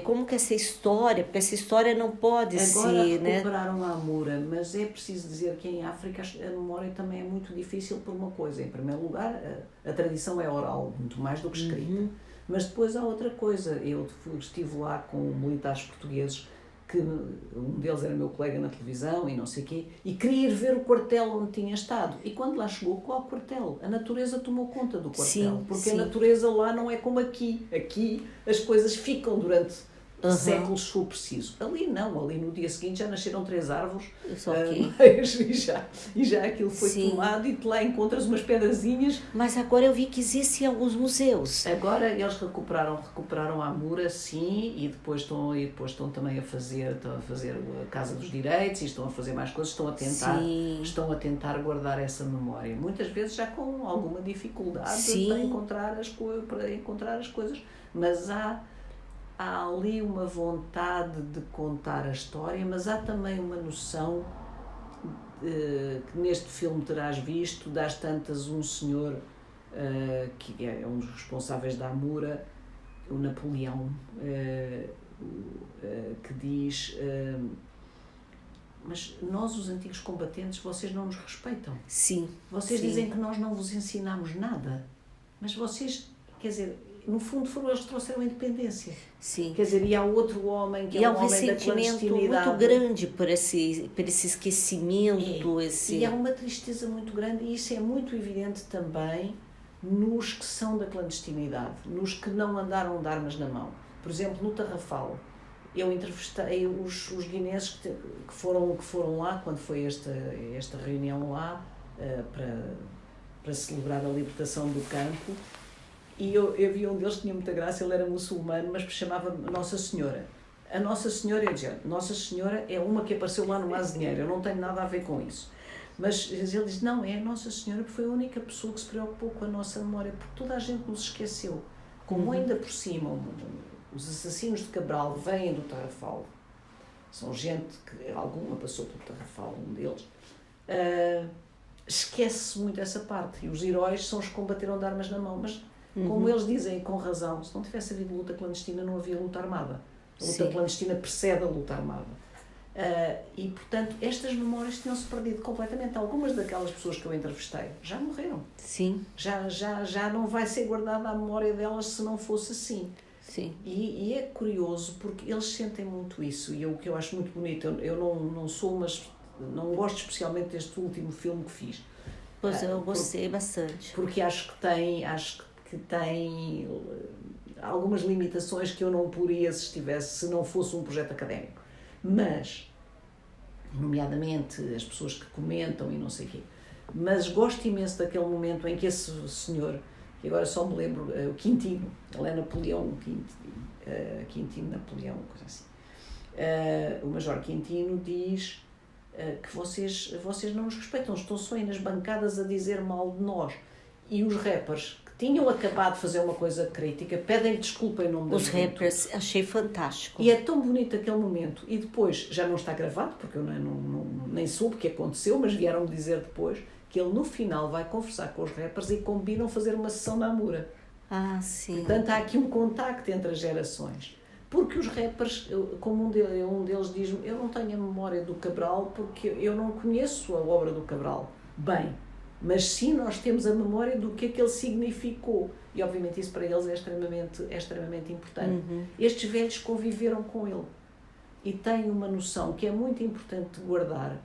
Como que essa história, porque essa história não pode ser, né? Agora recuperaram a Amura, mas é preciso dizer que em África a memória também é muito difícil por uma coisa. Em primeiro lugar, a tradição é oral, muito mais do que escrita. Mas depois há outra coisa. Eu estive lá com militares portugueses, que um deles era meu colega na televisão e não sei o quê, e queria ir ver o quartel onde tinha estado. E quando lá chegou, qual quartel? A natureza tomou conta do quartel, porque a natureza lá não é como aqui. Aqui as coisas ficam durante séculos, se for preciso. Ali não, ali no dia seguinte já nasceram 3 árvores, e já aquilo foi tomado, e lá encontras umas pedrazinhas. Mas agora eu vi que existem alguns museus. Agora eles recuperaram a Amura, sim, e depois estão também a fazer a Casa dos Direitos, e estão a fazer mais coisas, estão a tentar guardar essa memória. Muitas vezes já com alguma dificuldade para encontrar as coisas, mas há ali uma vontade de contar a história, mas há também uma noção que neste filme terás visto, das tantas, um senhor que é um dos responsáveis da Amura, o Napoleão, que diz, mas nós, os antigos combatentes, vocês não nos respeitam. Sim. Vocês dizem que nós não vos ensinamos nada, mas vocês, quer dizer, no fundo foram eles que trouxeram a independência. Sim. Quer dizer, e há outro homem que é um homem da clandestinidade. E há um ressentimento muito grande por esse esquecimento. E há uma tristeza muito grande, e isso é muito evidente também nos que são da clandestinidade, nos que não andaram de armas na mão. Por exemplo, no Tarrafal, eu entrevistei os guineenses que foram lá, quando foi esta reunião lá, para celebrar a libertação do campo. E eu vi um deles que tinha muita graça, ele era muçulmano, mas chamava Nossa Senhora. A Nossa Senhora, eu dizia, Nossa Senhora é uma que apareceu lá no Mas Dinheiro, eu não tenho nada a ver com isso. Mas ele diz, não, é a Nossa Senhora, porque foi a única pessoa que se preocupou com a nossa memória, porque toda a gente nos esqueceu. Como ainda por cima os assassinos de Cabral vêm do Tarrafal, são gente que alguma passou pelo Tarrafal, um deles, esquece-se muito essa parte. E os heróis são os que combateram de armas na mão. Mas, como eles dizem com razão, se não tivesse havido luta clandestina, não havia luta armada. A luta clandestina precede a luta armada. E, portanto, estas memórias tinham-se perdido completamente. Algumas daquelas pessoas que eu entrevistei já morreram. Sim. Já não vai ser guardada a memória delas se não fosse assim. Sim. E é curioso porque eles sentem muito isso. E o que eu acho muito bonito, eu não sou, mas não gosto especialmente deste último filme que fiz. Pois eu gostei bastante. Porque acho que tem algumas limitações que eu não poderia se não fosse um projeto académico. Mas, nomeadamente, as pessoas que comentam e não sei o quê. Mas gosto imenso daquele momento em que esse senhor, que agora só me lembro, o Quintino, ele é Napoleão, Quintino Napoleão, coisa assim. O Major Quintino diz que vocês não nos respeitam, estão só aí nas bancadas a dizer mal de nós. E os rappers que tinham acabado de fazer uma coisa crítica pedem desculpa em nome da Os rappers, achei fantástico. E é tão bonito aquele momento. E depois, já não está gravado, porque eu nem soube o que aconteceu, mas vieram-me dizer depois que ele no final vai conversar com os rappers e combinam fazer uma sessão na Amura. Ah, sim. Portanto, há aqui um contacto entre as gerações. Porque os rappers, como um deles diz-me, eu não tenho a memória do Cabral porque eu não conheço a obra do Cabral bem, mas sim nós temos a memória do que ele significou. E obviamente isso para eles é extremamente importante. Estes velhos conviveram com ele e têm uma noção que é muito importante de guardar,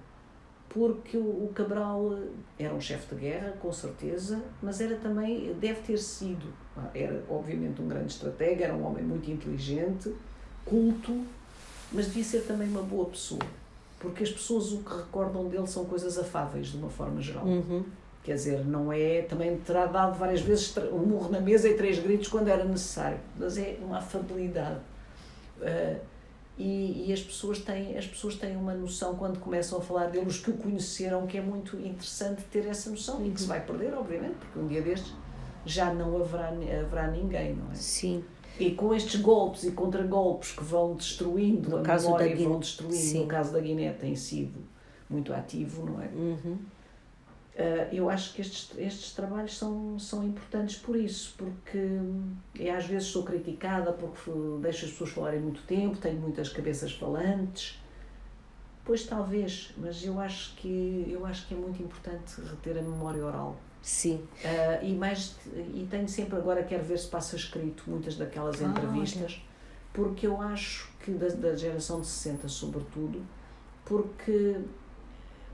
porque o Cabral era um chefe de guerra, com certeza, mas era também, deve ter sido, era obviamente um grande estratega, era um homem muito inteligente, culto, mas devia ser também uma boa pessoa, porque as pessoas o que recordam dele são coisas afáveis, de uma forma geral. Quer dizer, não é, também terá dado várias vezes um murro na mesa e 3 gritos quando era necessário, mas é uma afabilidade. E as pessoas têm uma noção quando começam a falar dele, os que o conheceram, que é muito interessante ter essa noção e que se vai perder, obviamente, porque um dia destes já não haverá ninguém, não é? Sim. E com estes golpes e contragolpes que vão destruindo a memória e vão destruindo, no caso da Guiné tem sido muito ativo, não é? Eu acho que estes trabalhos são importantes por isso, porque às vezes sou criticada porque deixo as pessoas falarem muito tempo, tenho muitas cabeças falantes, pois talvez, mas eu acho que é muito importante reter a memória oral. Sim. E tenho sempre agora, quero ver se passa escrito muitas daquelas entrevistas, porque eu acho que da geração de 60 sobretudo, porque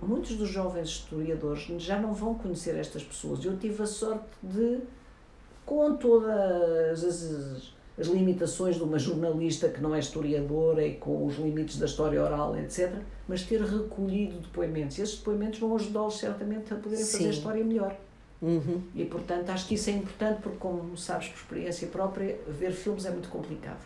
muitos dos jovens historiadores já não vão conhecer estas pessoas. Eu tive a sorte de, com todas as limitações de uma jornalista que não é historiadora e com os limites da história oral, etc., mas ter recolhido depoimentos. E esses depoimentos vão ajudá-los certamente a poderem fazer a história melhor. E, portanto, acho que isso é importante porque, como sabes por experiência própria, ver filmes é muito complicado.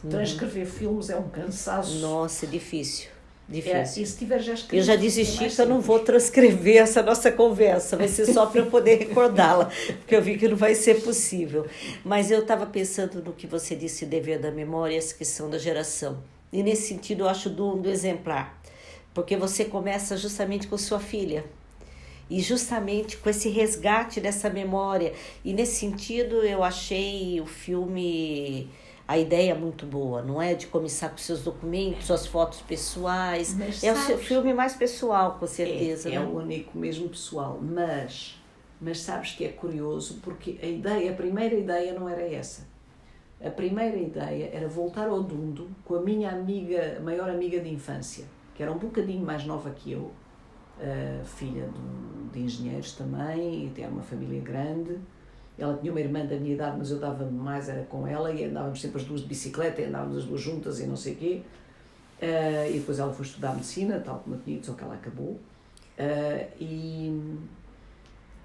Transcrever filmes é um cansaço. Nossa, é difícil. E se tiver já escrito, eu já desisti que eu não vou transcrever essa nossa conversa, vai ser só para eu poder recordá-la, porque eu vi que não vai ser possível. Mas eu estava pensando no que você disse, dever da memória, essa questão da geração. E nesse sentido eu acho do exemplar, porque você começa justamente com sua filha, e justamente com esse resgate dessa memória. E nesse sentido eu achei o filme... A ideia é muito boa, não é? De começar com seus documentos, suas fotos pessoais. Mas, é o filme mais pessoal, com certeza. É o único mesmo pessoal. Mas sabes que é curioso, porque a primeira ideia não era essa. A primeira ideia era voltar ao Dundo com a minha amiga, maior amiga de infância, que era um bocadinho mais nova que eu, filha de engenheiros também, e tem uma família grande. Ela tinha uma irmã da minha idade, mas eu dava mais, era com ela, e andávamos sempre as duas de bicicleta, e andávamos as duas juntas e não sei o quê. E depois ela foi estudar medicina, tal como eu tinha dito, só que ela acabou. E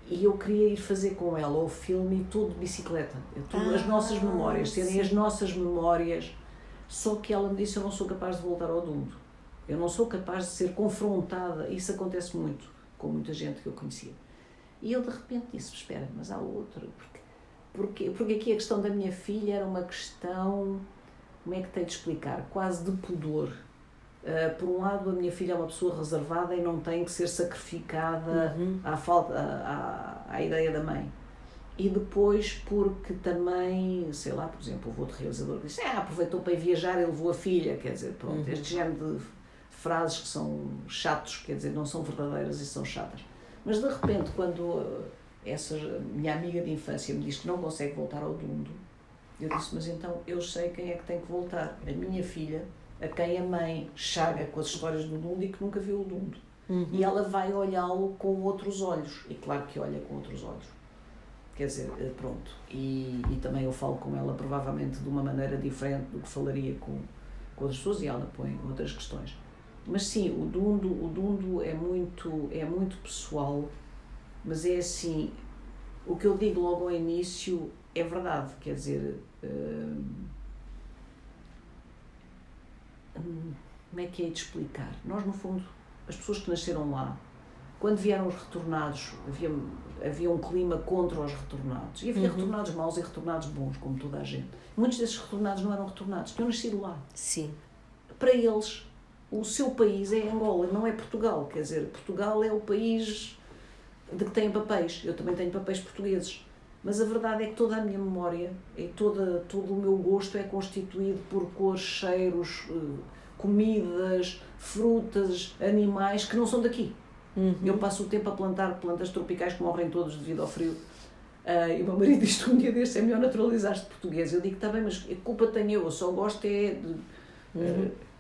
eu queria ir fazer com ela o filme todo de bicicleta. As nossas memórias, serem as nossas memórias. Só que ela me disse, eu não sou capaz de voltar ao Dundo. Eu não sou capaz de ser confrontada. Isso acontece muito com muita gente que eu conhecia. E eu de repente disse, espera, mas há outro, porque Porque aqui a questão da minha filha era uma questão, como é que tenho de explicar? Quase de pudor. Por um lado, a minha filha é uma pessoa reservada e não tem que ser sacrificada à ideia da mãe. E depois porque também, sei lá, por exemplo, o outro realizador disse, aproveitou para ir viajar e levou a filha, quer dizer, pronto, este género de frases que são chatos, quer dizer, não são verdadeiras e são chatas. Mas de repente, quando essa minha amiga de infância me diz que não consegue voltar ao Dundo, eu disse, mas então eu sei quem é que tem que voltar. A minha filha, a quem a mãe chaga com as histórias do Dundo e que nunca viu o Dundo. E ela vai olhá-lo com outros olhos. E claro que olha com outros olhos. Quer dizer, pronto. E também eu falo com ela provavelmente de uma maneira diferente do que falaria com outras pessoas e ela põe outras questões. Mas sim, o Dundo é muito pessoal, mas é assim, o que eu digo logo ao início é verdade, quer dizer, como é que é de explicar? Nós, no fundo, as pessoas que nasceram lá, quando vieram os retornados, havia um clima contra os retornados. E havia retornados maus e retornados bons, como toda a gente. Muitos desses retornados não eram retornados, tinham nascido lá. Sim. Para eles, o seu país é Angola, não é Portugal. Quer dizer, Portugal é o país de que têm papéis. Eu também tenho papéis portugueses. Mas a verdade é que toda a minha memória e todo o meu gosto é constituído por cores, cheiros, comidas, frutas, animais que não são daqui. Eu passo o tempo a plantar plantas tropicais que morrem todos devido ao frio. E o meu marido diz um dia destes, é melhor naturalizar-te português. Eu digo, está bem, mas a culpa tenho eu só gosto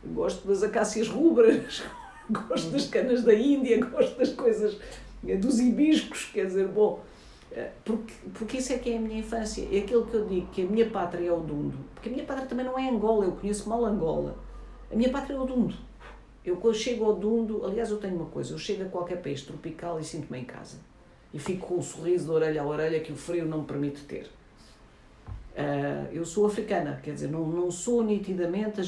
gosto das acácias rubras, gosto das canas da Índia, gosto das coisas, dos hibiscos, quer dizer, bom, porque isso é que é a minha infância. É aquilo que eu digo, que a minha pátria é o Dundo. Porque a minha pátria também não é Angola, eu conheço mal Angola. A minha pátria é o Dundo. Eu, quando chego ao Dundo, aliás, eu tenho uma coisa, eu chego a qualquer país tropical e sinto-me em casa. E fico com um sorriso de orelha a orelha que o frio não me permite ter. Eu sou africana, quer dizer, não sou nitidamente,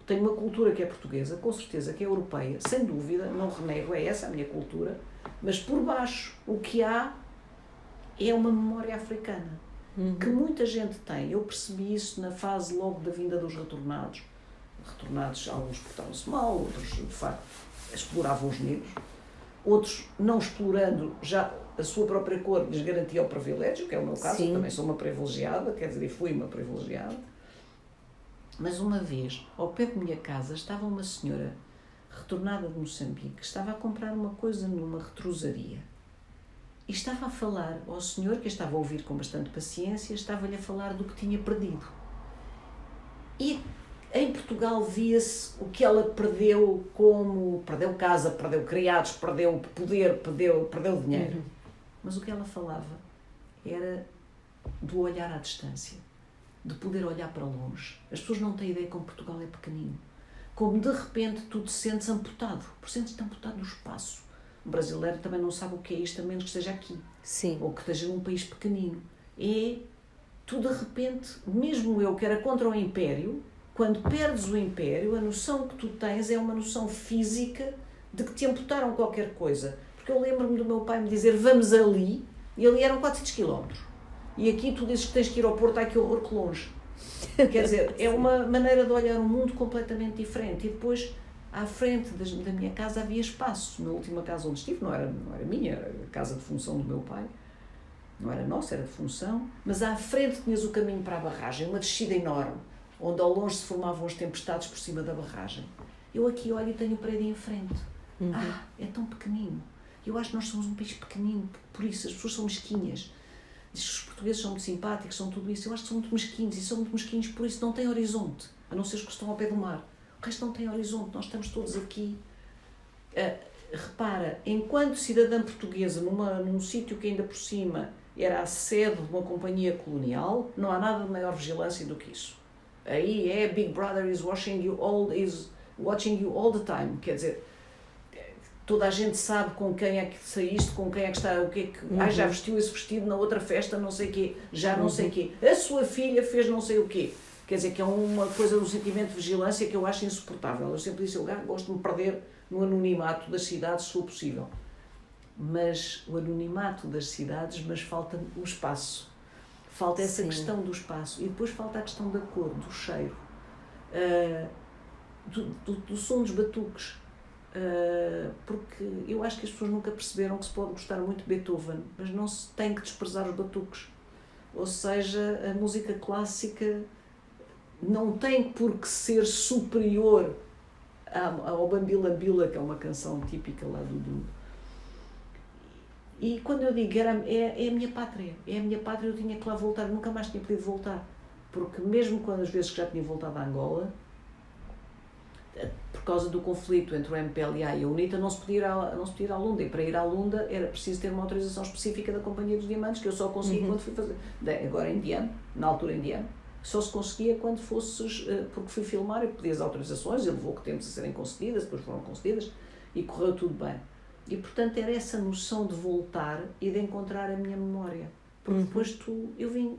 tenho uma cultura que é portuguesa, com certeza que é europeia, sem dúvida, não renego, é essa a minha cultura, mas por baixo o que há é uma memória africana, que muita gente tem. Eu percebi isso na fase logo da vinda dos retornados, alguns portaram-se mal, outros, de facto, exploravam os negros, outros, não explorando, já a sua própria cor lhes garantia o privilégio, que é o meu caso. Sim. Eu também sou uma privilegiada, quer dizer, e fui uma privilegiada. Mas uma vez, ao pé de minha casa, estava uma senhora retornada de Moçambique, que estava a comprar uma coisa numa retrosaria. E estava a falar ao senhor, que eu estava a ouvir com bastante paciência, estava-lhe a falar do que tinha perdido. E em Portugal via-se o que ela perdeu, como perdeu casa, perdeu criados, perdeu poder, perdeu dinheiro. Mas o que ela falava era do olhar à distância, de poder olhar para longe. As pessoas não têm ideia como Portugal é pequenino. Como de repente tu te sentes amputado, sentes-te amputado no espaço. O brasileiro também não sabe o que é isto, a menos que esteja aqui. Sim. Ou que esteja num país pequenino. Tu de repente, mesmo eu que era contra o Império, quando perdes o Império, a noção que tu tens é uma noção física de que te amputaram qualquer coisa. Porque eu lembro-me do meu pai me dizer, vamos ali, e ali eram 400 km. E aqui tu dizes que tens que ir ao Porto, ai que horror, que longe. Quer dizer, é uma maneira de olhar o mundo completamente diferente. E depois, à frente da minha casa havia espaço. Na última casa onde estive, não era minha, era a casa de função do meu pai. Não era nossa, era de função. Mas à frente tinhas o caminho para a barragem, uma descida enorme, onde ao longe se formavam as tempestades por cima da barragem. Eu aqui olho e tenho o prédio em frente. É tão pequenino. Eu acho que nós somos um país pequenino, por isso as pessoas são mesquinhas. Diz que os portugueses são muito simpáticos, são tudo isso. Eu acho que são muito mesquinhos, e são muito mesquinhos por isso não têm horizonte, a não ser os que estão ao pé do mar. O resto não tem horizonte, nós estamos todos aqui. Repara, enquanto cidadã portuguesa, num sítio que ainda por cima era a sede de uma companhia colonial, não há nada de maior vigilância do que isso. Aí Big Brother is watching you all the time, quer dizer, toda a gente sabe com quem é que saíste, com quem é que está, o que é que... já vestiu esse vestido na outra festa, não sei o quê, não sei o quê. A sua filha fez não sei o quê. Quer dizer, que é uma coisa do sentimento de vigilância que eu acho insuportável. Eu sempre disse, eu gosto de me perder no anonimato das cidades, se for possível. Mas o anonimato das cidades, mas falta o espaço. Falta essa Sim. questão do espaço. E depois falta a questão da cor, do cheiro, do som dos batuques. Porque eu acho que as pessoas nunca perceberam que se pode gostar muito de Beethoven, mas não se tem que desprezar os batuques. Ou seja, a música clássica não tem por que ser superior ao Bambila Bila, que é uma canção típica lá do Dundo. E quando eu digo é a minha pátria, eu tinha que lá voltar, nunca mais tinha podido voltar. Porque mesmo quando as vezes que já tinha voltado a Angola, por causa do conflito entre o MPLA e a UNITA, não se podia ir à Lunda. E para ir à Lunda era preciso ter uma autorização específica da Companhia dos Diamantes, que eu só consegui quando fui fazer. Agora indiano, na altura indiano, só se conseguia quando fosses. Porque fui filmar e pedi as autorizações, e levou que tempos a serem concedidas, depois foram concedidas, e correu tudo bem. E portanto era essa noção de voltar e de encontrar a minha memória. Porque depois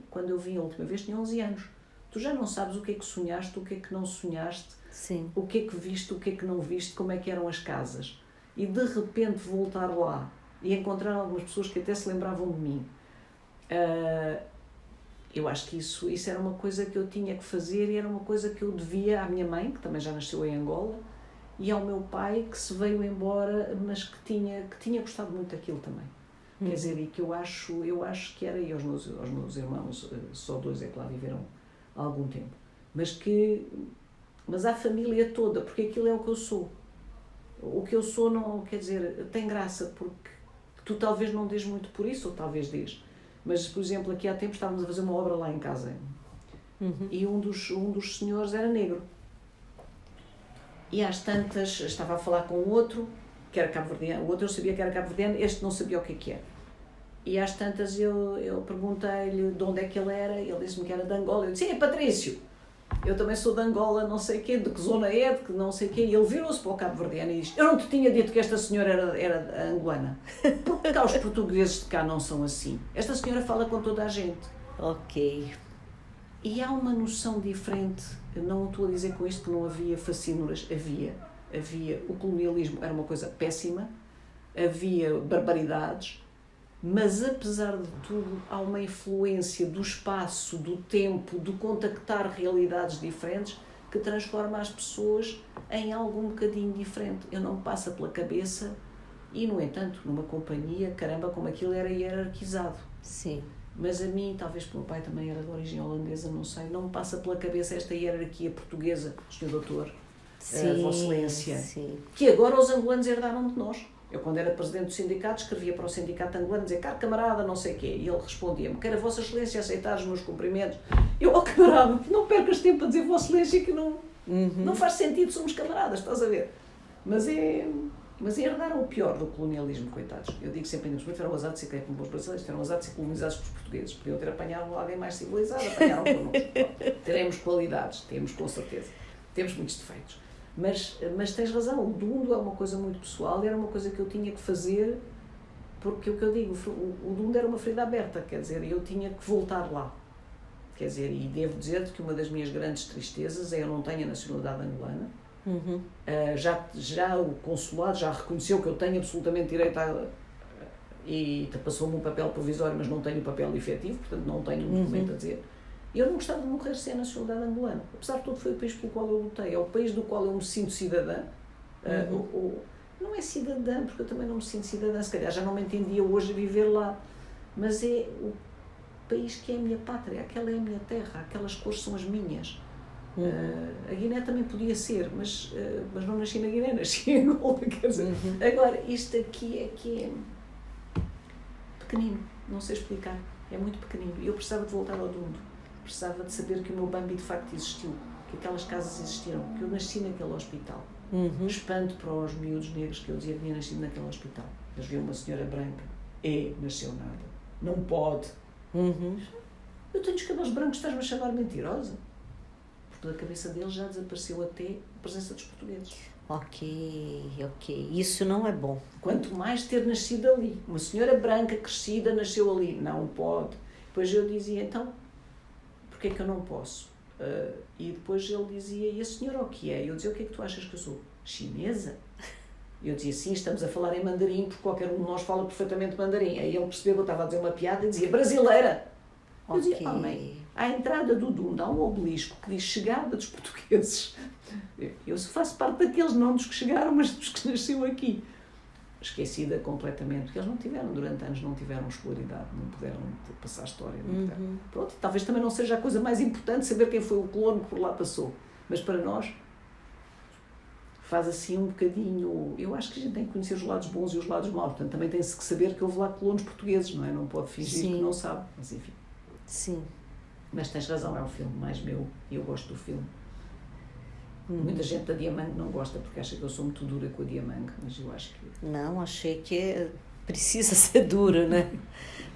quando eu vim a última vez, tinha 11 anos. Tu já não sabes o que é que sonhaste, o que é que não sonhaste. Sim. O que é que viste, o que é que não viste, como é que eram as casas. E de repente voltar lá e encontrar algumas pessoas que até se lembravam de mim. Eu acho que isso era uma coisa que eu tinha que fazer e era uma coisa que eu devia à minha mãe, que também já nasceu em Angola, e ao meu pai, que se veio embora, mas que tinha gostado muito daquilo também. Quer dizer, e que eu acho que era, e aos meus irmãos, só 2 é que lá viveram há algum tempo, mas à família toda, porque aquilo é o que eu sou. O que eu sou, não, quer dizer, tem graça, porque tu talvez não dês muito por isso, ou talvez dês. Mas, por exemplo, aqui há tempo estávamos a fazer uma obra lá em casa, e um dos senhores era negro. E às tantas, estava a falar com o outro, que era cabo-verdiano, o outro eu sabia que era cabo-verdiano, este não sabia o que era. E às tantas eu perguntei-lhe de onde é que ele era, ele disse-me que era de Angola. Eu disse, é Patrício, eu também sou de Angola, não sei o quê, de que zona é, de que não sei o quê. E ele virou-se para o cabo-verdiano e disse, eu não te tinha dito que esta senhora era angolana. Porque cá os portugueses de cá não são assim. Esta senhora fala com toda a gente. Ok. E há uma noção diferente, não estou a dizer com isto que não havia fascínoras, havia o colonialismo, era uma coisa péssima, havia barbaridades, mas apesar de tudo há uma influência do espaço, do tempo, do contactar realidades diferentes que transforma as pessoas em algo um bocadinho diferente. Eu não me passa pela cabeça e, no entanto, numa companhia, caramba, como aquilo era hierarquizado. Sim. Mas a mim, talvez porque o meu pai também era de origem holandesa, não sei, não me passa pela cabeça esta hierarquia portuguesa, Sr. Doutor, Vossa Excelência, que agora os angolanos herdaram de nós. Eu, quando era presidente do sindicato, escrevia para o sindicato angolano, dizia, caro camarada, não sei o quê, e ele respondia-me, quero a Vossa Excelência aceitar os meus cumprimentos. Eu, camarada, não percas tempo a dizer Vossa Excelência, que não faz sentido, somos camaradas, estás a ver? Mas herdaram o pior do colonialismo, coitados. Eu digo sempre, ainda tiveram azar de ser, como os brasileiros, tiveram azar de ser colonizados pelos portugueses. Podiam ter apanhado alguém mais civilizado, apanharam connosco. Teremos qualidades, temos com certeza. Temos muitos defeitos. Mas tens razão, o Dundo é uma coisa muito pessoal, era uma coisa que eu tinha que fazer, porque o que eu digo, o Dundo era uma ferida aberta, quer dizer, eu tinha que voltar lá. Quer dizer, e devo dizer-te que uma das minhas grandes tristezas é eu não tenho a nacionalidade angolana. Já o consulado já reconheceu que eu tenho absolutamente direito e passou-me um papel provisório, mas não tenho o papel efetivo, portanto não tenho um documento a dizer. Eu não gostava de morrer sem a nacionalidade angolana. Apesar de tudo, foi o país pelo qual eu lutei, é o país do qual eu me sinto cidadã. Não é cidadã, porque eu também não me sinto cidadã, se calhar já não me entendia hoje a viver lá, mas é o país que é a minha pátria, aquela é a minha terra, aquelas cores são as minhas. A Guiné também podia ser, mas não nasci na Guiné, nasci em Angola, quer dizer. Agora, isto aqui é que é pequenino, não sei explicar, é muito pequenino. Eu precisava de voltar ao Dundo, precisava de saber que o meu Bambi de facto existiu, que aquelas casas existiram, que eu nasci naquele hospital. Espanto para os miúdos negros que eu dizia que tinha nascido naquele hospital. Eles viam uma senhora branca, nasceu nada, não pode. Eu tenho os cabelos brancos, estás-me a chamar mentirosa? Da cabeça deles já desapareceu até a presença dos portugueses. Ok. Isso não é bom. Quanto mais ter nascido ali. Uma senhora branca, crescida, nasceu ali. Não pode. Depois eu dizia, então, porquê é que eu não posso? E depois ele dizia, e a senhora o que é? Eu dizia, o que é que tu achas que eu sou? Chinesa? Eu dizia, sim, estamos a falar em mandarim, porque qualquer um de nós fala perfeitamente mandarim. Aí ele percebeu que eu estava a dizer uma piada e dizia, brasileira! Eu dizia, mãe, à entrada do Dunda há um obelisco que diz chegada dos portugueses. Eu faço parte daqueles, não dos que chegaram, mas dos que nasceu aqui. Esquecida completamente, porque eles não tiveram, durante anos, não tiveram escolaridade, não puderam passar a história. Pronto, talvez também não seja a coisa mais importante saber quem foi o colono que por lá passou, mas para nós faz assim um bocadinho. Eu acho que a gente tem que conhecer os lados bons e os lados maus, portanto também tem-se que saber que houve lá colonos portugueses, não é? Não pode fingir que não sabe, mas enfim. Sim. Mas tens razão, é um filme mais meu e eu gosto do filme. Muita gente da Diamante não gosta porque acha que eu sou muito dura com a Diamante, mas eu acho que... Não, achei que precisa ser duro, né?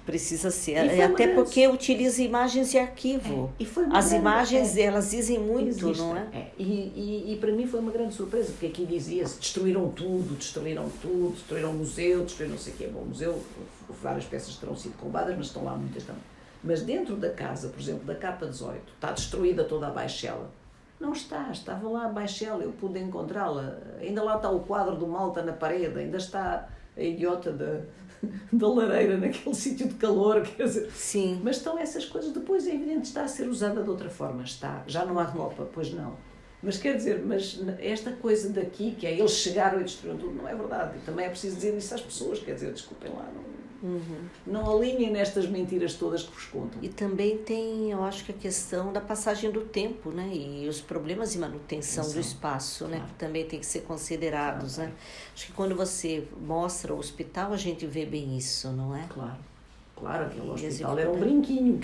Precisa ser. Até grande... porque utiliza imagens de arquivo. E foi as imagens, elas dizem muito, Existe, não é? E para mim foi uma grande surpresa, porque aqui dizia-se, destruíram tudo, destruíram o museu, destruíram não sei o quê. Bom, o museu, várias peças terão sido roubadas, mas estão lá muitas também. Mas dentro da casa, por exemplo, da capa 18, está destruída toda a baixela. Não está, estava lá a baixela, eu pude encontrá-la. Ainda lá está o quadro do Malta na parede, ainda está a idiota da lareira naquele sítio de calor, quer dizer. Sim. Mas estão essas coisas, depois é evidente, está a ser usada de outra forma, está. Já não há copa, pois não. Mas quer dizer, mas esta coisa daqui, que é eles chegaram e destruíram tudo, não é verdade. E também é preciso dizer isso às pessoas, quer dizer, desculpem lá, não alinhem nestas mentiras todas que vos contam. E também tem, eu acho que a questão da passagem do tempo, né? E os problemas de manutenção do espaço, né? Que também tem que ser considerados, né? Acho que quando você mostra o hospital, a gente vê bem isso, não é? Claro, aquele hospital era um brinquinho.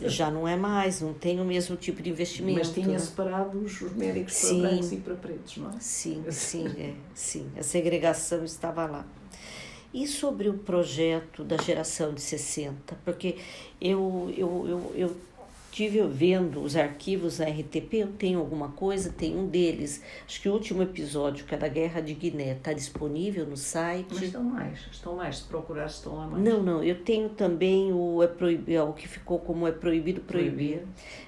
Já não é mais, não tem o mesmo tipo de investimento. Mas tinha separado os médicos para brancos e para pretos, não é? Sim, sim. A segregação estava lá. E sobre o projeto da geração de 60? Porque eu tive vendo os arquivos da RTP, eu tenho alguma coisa, tem um deles, acho que o último episódio, que é da Guerra de Guiné, está disponível no site. Mas estão mais, se procurar estão lá mais. Não, eu tenho também o que ficou como É Proibido Proibir.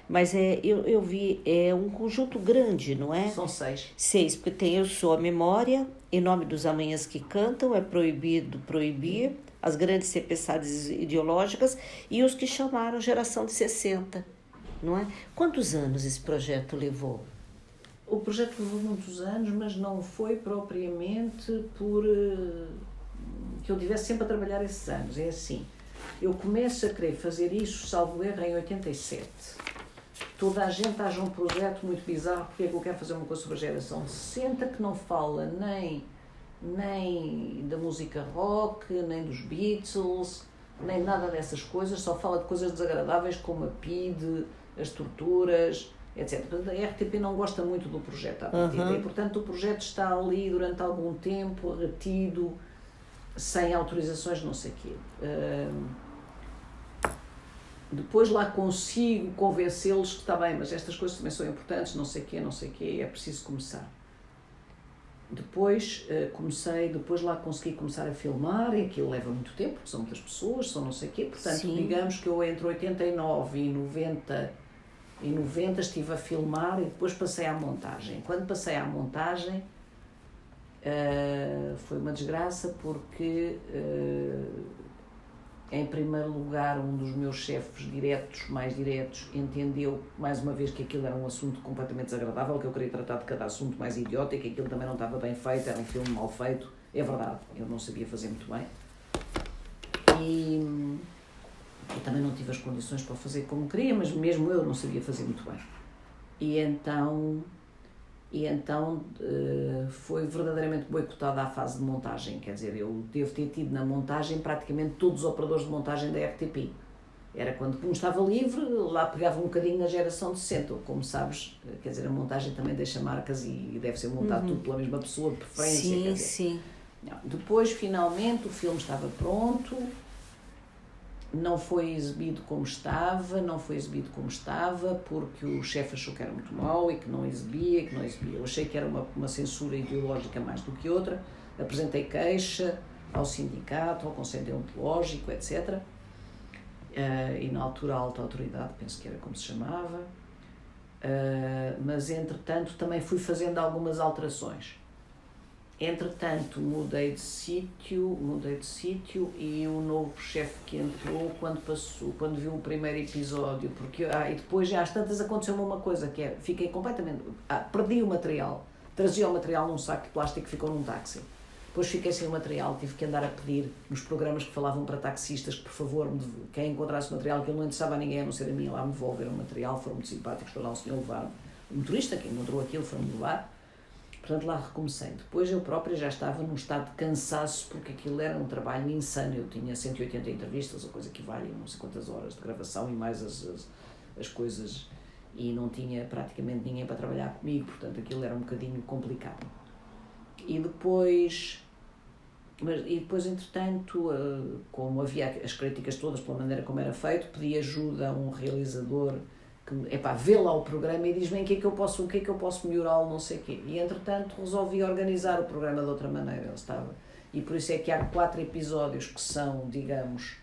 Mas eu vi, é um conjunto grande, não é? São 6. 6, porque tem Eu Sou a Memória, Em Nome dos Amanhãs que Cantam, É Proibido Proibir, As Grandes Tempestades Ideológicas e os que chamaram Geração de 60, não é? Quantos anos esse projeto levou? O projeto levou muitos anos, mas não foi propriamente por que eu estivesse sempre a trabalhar esses anos. É assim, eu começo a querer fazer isso, salvo erro, em 87. Toda a gente acha um projeto muito bizarro, porque é que eu quero fazer uma coisa sobre a geração de 60 que não fala nem da música rock, nem dos Beatles, nem nada dessas coisas, só fala de coisas desagradáveis como a PIDE, as torturas, etc. Portanto, a RTP não gosta muito do projeto à partida, e portanto o projeto está ali durante algum tempo, retido, sem autorizações, não sei o quê. Depois lá consigo convencê-los que está bem, mas estas coisas também são importantes, não sei o quê, é preciso começar. Depois depois lá consegui começar a filmar, e aquilo leva muito tempo, porque são muitas pessoas, são não sei o quê, portanto, digamos que eu entre 89 e 90 estive a filmar e depois passei à montagem. Quando passei à montagem, foi uma desgraça porque... Em primeiro lugar, um dos meus chefes mais diretos, entendeu mais uma vez que aquilo era um assunto completamente desagradável, que eu queria tratar de cada assunto mais idiota e que aquilo também não estava bem feito, era um filme mal feito. É verdade, eu não sabia fazer muito bem. E também não tive as condições para fazer como queria, mas mesmo eu não sabia fazer muito bem. E então foi verdadeiramente boicotada a fase de montagem, quer dizer, eu devo ter tido na montagem praticamente todos os operadores de montagem da RTP. Era quando estava livre, lá pegava um bocadinho na geração de 60, como sabes, quer dizer, a montagem também deixa marcas e deve ser montado tudo pela mesma pessoa, de preferência. Sim. Depois, finalmente, o filme estava pronto, não foi exibido como estava, porque o chefe achou que era muito mau e que não exibia. Eu achei que era uma censura ideológica mais do que outra. Apresentei queixa ao sindicato, ao Conselho Deontológico, etc. E na altura a alta autoridade, penso que era como se chamava. Mas, entretanto, também fui fazendo algumas alterações. Entretanto, mudei de sítio e o novo chefe que entrou, quando viu o primeiro episódio, porque e depois já às tantas aconteceu-me uma coisa, que é, fiquei completamente, perdi o material, trazia o material num saco de plástico que ficou num táxi. Depois fiquei sem o material, tive que andar a pedir nos programas que falavam para taxistas que, por favor, quem encontrasse o material, que ele não interessava a ninguém, a não ser a mim, lá me devolveram o material, foram muito simpáticos, foi lá o senhor levar, o motorista que encontrou aquilo, foi-me levar. Portanto, lá recomecei. Depois eu própria já estava num estado de cansaço, porque aquilo era um trabalho insano. Eu tinha 180 entrevistas, a coisa que vale não sei quantas horas de gravação e mais as coisas, e não tinha praticamente ninguém para trabalhar comigo, portanto aquilo era um bocadinho complicado. E depois, entretanto, como havia as críticas todas pela maneira como era feito, pedi ajuda a um realizador que vê lá o programa e diz-me o que é que eu posso melhorá-lo, não sei o quê. E entretanto resolvi organizar o programa de outra maneira. Ele estava. E por isso é que há 4 episódios que são, digamos,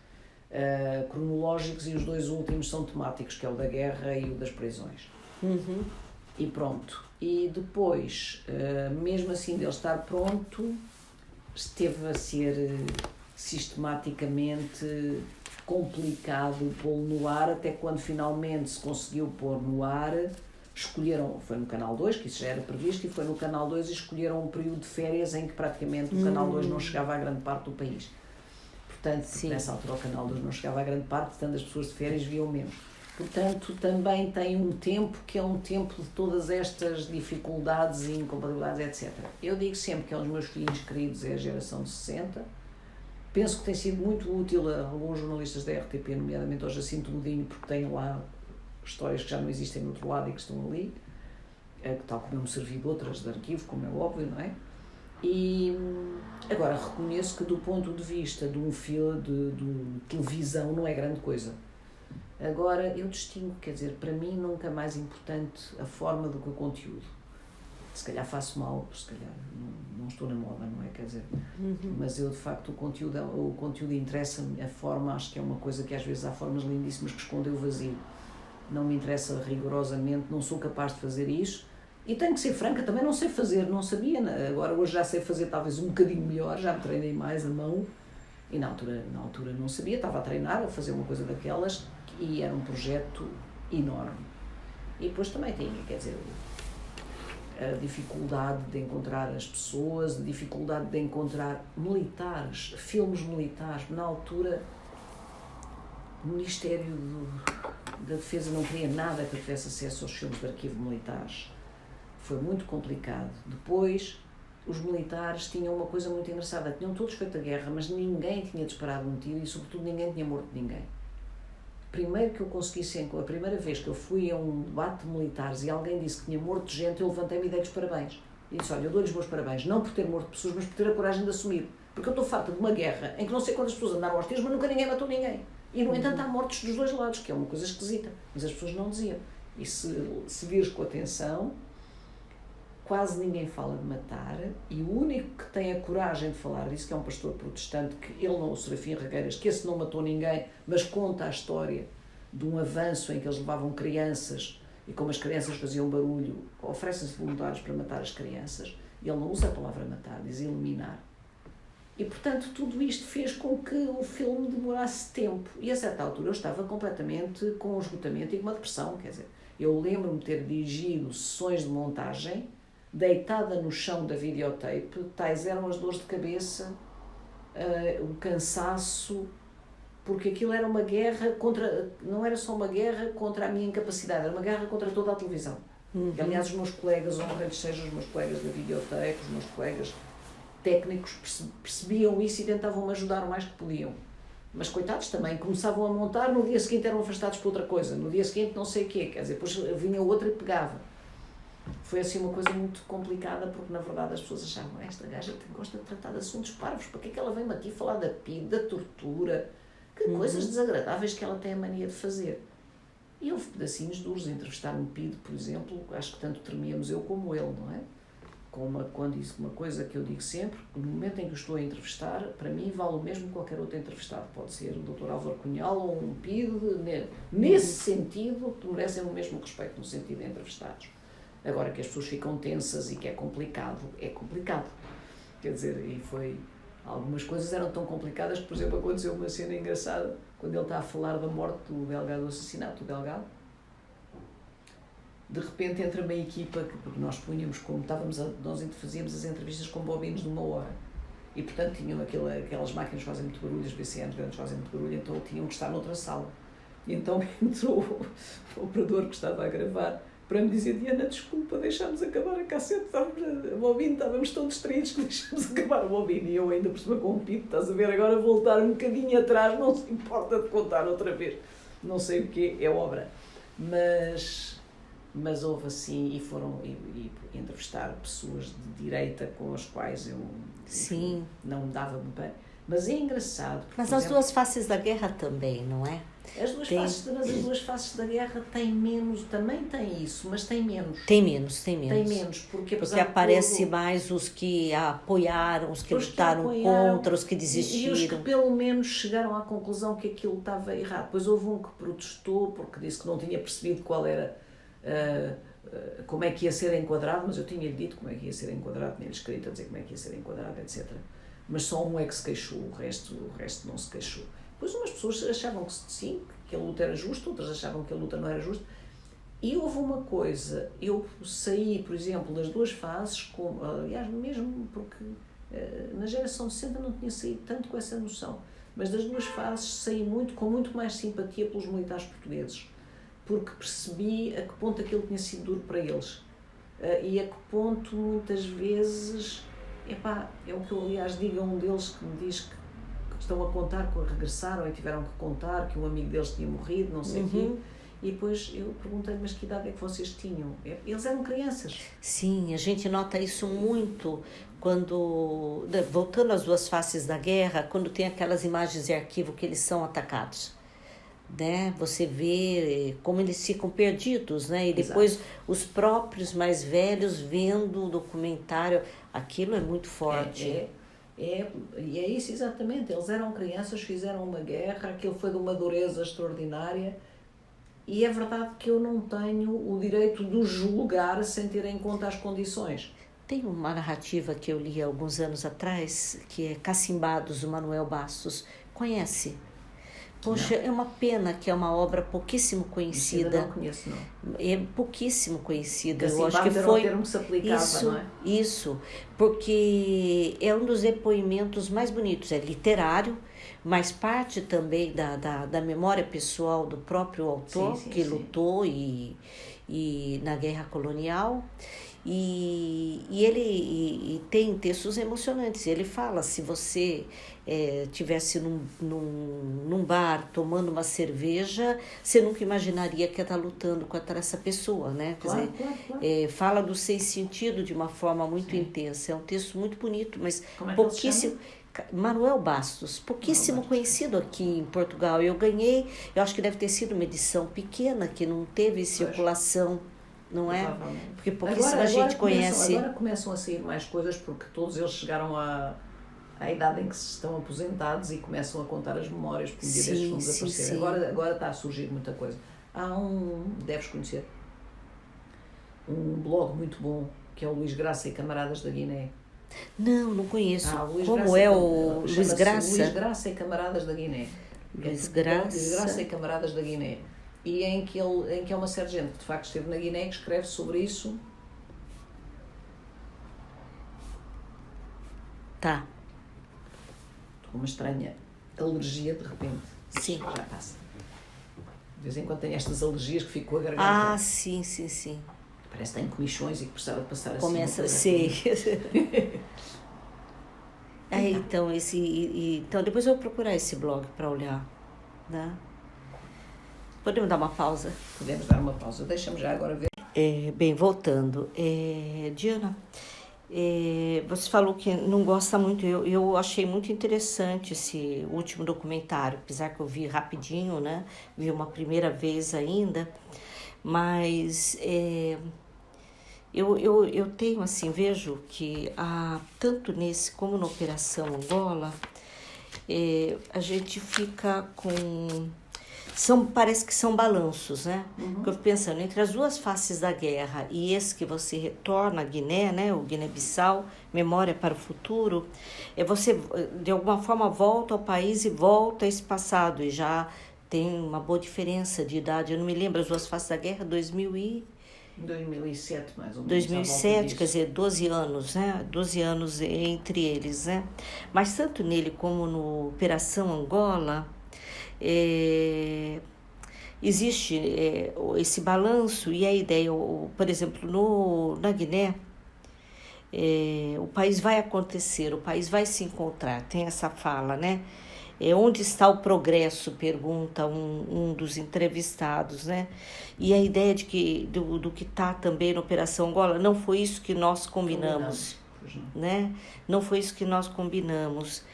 cronológicos, e os 2 últimos são temáticos, que é o da guerra e o das prisões. Uhum. E pronto. E depois, mesmo assim dele estar pronto, esteve a ser sistematicamente complicado pô-lo no ar, até quando finalmente se conseguiu pôr no ar. Escolheram, foi no Canal 2, que isso já era previsto, e foi no Canal 2 e escolheram um período de férias em que praticamente o Canal 2 não chegava a grande parte do país. Portanto, nessa altura o Canal 2 não chegava a grande parte, portanto as pessoas de férias viam menos. Portanto, também tem um tempo que é um tempo de todas estas dificuldades e incompatibilidades, etc. Eu digo sempre que é um dos meus filhos queridos, é a geração de 60. Penso que tem sido muito útil a alguns jornalistas da RTP, nomeadamente ao Jacinto Godinho, porque têm lá histórias que já não existem no outro lado e que estão ali, tal como eu me servi de outras de arquivo, como é óbvio, não é? E agora reconheço que do ponto de vista de um filme de televisão não é grande coisa. Agora eu distingo, quer dizer, para mim nunca é mais importante a forma do que o conteúdo. Se calhar faço mal, se calhar não estou na moda, não é? Quer dizer, mas eu de facto o conteúdo interessa-me, a forma acho que é uma coisa que às vezes há formas lindíssimas que escondem o vazio. Não me interessa rigorosamente, não sou capaz de fazer isso. E tenho que ser franca, também não sei fazer, não sabia, agora hoje já sei fazer talvez um bocadinho melhor, já me treinei mais a mão, e na altura não sabia, estava a treinar, a fazer uma coisa daquelas, e era um projeto enorme. E depois também tinha, quer dizer, a dificuldade de encontrar as pessoas, a dificuldade de encontrar militares, filmes militares. Na altura, o Ministério da Defesa não queria nada que eu tivesse acesso aos filmes de arquivo militares. Foi muito complicado. Depois, os militares tinham uma coisa muito engraçada. Tinham todos feito a guerra, mas ninguém tinha disparado um tiro e, sobretudo, ninguém tinha morto ninguém. Primeiro que eu consegui, a primeira vez que eu fui a um debate de militares e alguém disse que tinha morto gente, eu levantei-me e dei-lhes parabéns. E disse, olha, eu dou-lhes meus parabéns, não por ter morto pessoas, mas por ter a coragem de assumir. Porque eu estou farta de uma guerra em que não sei quantas pessoas andaram aos tiros, mas nunca ninguém matou ninguém. E, no entanto, há mortos dos 2 lados, que é uma coisa esquisita. Mas as pessoas não diziam. E se vires com atenção, quase ninguém fala de matar, e o único que tem a coragem de falar disso, que é um pastor protestante, que ele não, o Serafim Regueiras, que esse não matou ninguém, mas conta a história de um avanço em que eles levavam crianças, e como as crianças faziam barulho, oferecem-se voluntários para matar as crianças, e ele não usa a palavra matar, diz eliminar. E, portanto, tudo isto fez com que o filme demorasse tempo, e a certa altura eu estava completamente com um esgotamento e uma depressão, quer dizer, eu lembro-me de ter dirigido sessões de montagem, deitada no chão da videotape, tais eram as dores de cabeça, o cansaço, porque aquilo era uma guerra não era só uma guerra contra a minha incapacidade, era uma guerra contra toda a televisão. Aliás, os meus colegas, honra-lhes sejam os meus colegas da videotape, os meus colegas técnicos, percebiam isso e tentavam-me ajudar o mais que podiam. Mas, coitados, também começavam a montar, no dia seguinte eram afastados por outra coisa, no dia seguinte não sei o quê, quer dizer, depois vinha outra e pegava. Foi assim uma coisa muito complicada, porque na verdade as pessoas achavam, esta gaja gosta de tratar de assuntos parvos, para que é que ela vem-me aqui falar da PIDE, da tortura, que coisas desagradáveis que ela tem a mania de fazer. E houve pedacinhos duros, entrevistar um PIDE, por exemplo, acho que tanto tremíamos eu como ele, não é? Quando disse uma coisa que eu digo sempre, no momento em que eu estou a entrevistar, para mim vale o mesmo que qualquer outro entrevistado, pode ser o Dr. Álvaro Cunhal ou um PIDE, nesse sentido, merecem o mesmo respeito no sentido de entrevistados. Agora que as pessoas ficam tensas e que é complicado, é complicado. Quer dizer, e foi... Algumas coisas eram tão complicadas que, por exemplo, aconteceu uma cena engraçada quando ele está a falar da morte do Delgado, do assassinato do Delgado. De repente entra uma equipa, porque nós punhamos como estávamos, nós fazíamos as entrevistas com bobinos de 1 hora. E, portanto, tinham aquelas máquinas que fazem muito barulho, as BCNs grandes fazem muito barulho, então tinham que estar noutra sala. E então entrou o operador que estava a gravar para me dizer: Diana, desculpa, deixámos acabar a cassete, estávamos tão distraídos que deixámos acabar o bobino. E eu ainda por cima com um pito, estás a ver, agora voltar um bocadinho atrás, não se importa de contar outra vez. Não sei o que é obra. Mas houve assim, e entrevistar pessoas de direita com as quais eu Sim. não me dava muito bem. Mas é engraçado. Porque, mas as duas faces da guerra também, não é? As duas faces da guerra têm menos, também tem isso, mas tem menos. Tem menos. Porque aparece mais os que apoiaram, os que lutaram contra, os que desistiram. E os que pelo menos chegaram à conclusão que aquilo estava errado. Depois houve um que protestou porque disse que não tinha percebido qual era, como é que ia ser enquadrado, mas eu tinha-lhe dito como é que ia ser enquadrado, tinha-lhe escrito a dizer como é que ia ser enquadrado, etc. Mas só um é que se queixou, o resto não se queixou. Depois umas pessoas achavam que sim, que a luta era justa, outras achavam que a luta não era justa. E houve uma coisa, eu saí, por exemplo, das duas fases, aliás, mesmo porque na geração de 60 não tinha saído tanto com essa noção, mas das duas fases saí com muito mais simpatia pelos militares portugueses, porque percebi a que ponto aquilo tinha sido duro para eles. E a que ponto, muitas vezes, é o que eu, aliás, digo a um deles que me diz que estão a contar que regressaram e tiveram que contar que um amigo deles tinha morrido, não sei o quê. E depois eu perguntei: mas que idade é que vocês tinham? Eles eram crianças. Sim, a gente nota isso muito quando, voltando às duas faces da guerra, quando tem aquelas imagens de arquivo que eles são atacados. Né? Você vê como eles ficam perdidos, né? E depois os próprios mais velhos vendo o documentário, aquilo é muito forte. E é isso exatamente, eles eram crianças, fizeram uma guerra, aquilo foi de uma dureza extraordinária, e é verdade que eu não tenho o direito de os julgar sem ter em conta as condições. Tem uma narrativa que eu li há alguns anos atrás, que é Cacimbados, do Manuel Bastos. Conhece? Poxa, não. É uma pena que é uma obra pouquíssimo conhecida. Eu não conheço, não. É pouquíssimo conhecida. Eu acho que foi um termo que se aplicava, isso, não é? Isso, porque é um dos depoimentos mais bonitos. É literário, mas parte também da memória pessoal do próprio autor, que lutou e na guerra colonial. E ele tem textos emocionantes. Ele fala: se você tivesse num bar tomando uma cerveja, você nunca imaginaria que ia estar lutando contra essa pessoa, né? Claro. Fala do seis sentido de uma forma muito intensa. É um texto muito bonito, mas como é pouquíssimo. Manuel Bastos, pouquíssimo conhecido aqui em Portugal. Eu acho que deve ter sido uma edição pequena, que não teve circulação. Não é? Porque pouquíssima gente conhece. Agora começam a sair mais coisas, porque todos eles chegaram à idade em que se estão aposentados e começam a contar as memórias, porque um dia destes vão desaparecer. Agora está a surgir muita coisa. Há deves conhecer, um blog muito bom, que é o Luís Graça e Camaradas da Guiné. Não conheço. Como Graça, é o Luís Graça? Luís Graça e Camaradas da Guiné. Luís Graça e Camaradas da Guiné. E em que é uma série de gente que de facto esteve na Guiné, que escreve sobre isso. Tá. Estou com uma estranha alergia de repente. Sim. Já passa. De vez em quando tenho estas alergias que fico com a garganta. Sim. Parece que tenho comichões e que precisava de passar assim. Começa a ser. Então depois eu vou procurar esse blog para olhar, né? Podemos dar uma pausa? Podemos dar uma pausa. Deixa-me já agora ver. Bem, voltando. Diana, você falou que não gosta muito. Eu achei muito interessante esse último documentário, apesar que eu vi rapidinho, né? Vi uma primeira vez ainda. Mas eu tenho, assim, vejo que tanto nesse como na Operação Angola, a gente fica com... parece que são balanços, né? Porque eu fico pensando, entre as duas faces da guerra e esse que você retorna à Guiné, né? O Guiné-Bissau, Memória para o Futuro, você, de alguma forma, volta ao país e volta a esse passado, e já tem uma boa diferença de idade. Eu não me lembro, as duas faces da guerra, 2007, mais ou menos. 2007, quer dizer, 12 anos, né? 12 anos entre eles, né? Mas tanto nele como no Operação Angola, existe esse balanço e a ideia, por exemplo, na Guiné, o país vai acontecer, o país vai se encontrar, tem essa fala, né? Onde está o progresso? Pergunta um dos entrevistados, né? E a ideia de que do que está também na Operação Angola, não foi isso que nós combinamos, né? Não foi isso que nós combinamos.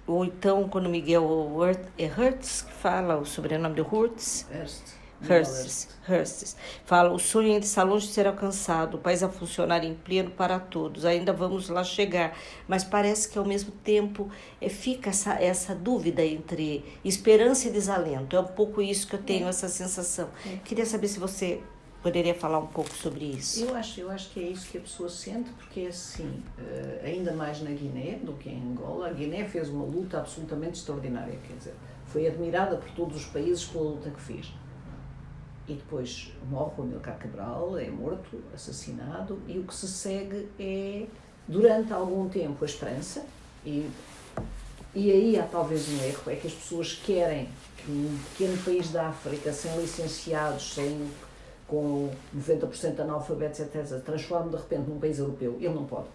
Ou então, quando Miguel Hertz, que fala o sobrenome de Hertz, fala, o sonho ainda está longe de ser alcançado, o país a funcionar em pleno para todos, ainda vamos lá chegar, mas parece que ao mesmo tempo fica essa dúvida entre esperança e desalento, é um pouco isso que eu tenho, essa sensação. Queria saber se você poderia falar um pouco sobre isso. Eu acho que é isso que a pessoa sente, porque é assim, ainda mais na Guiné do que em Angola. A Guiné fez uma luta absolutamente extraordinária, quer dizer, foi admirada por todos os países pela luta que fez. E depois morre o Amílcar Cabral, é morto, assassinado, e o que se segue é, durante algum tempo, a esperança, e aí há talvez um erro, é que as pessoas querem que um pequeno país da África, sem licenciados, com 90% de analfabetos, etc., transforme de repente num país europeu. Ele não pode.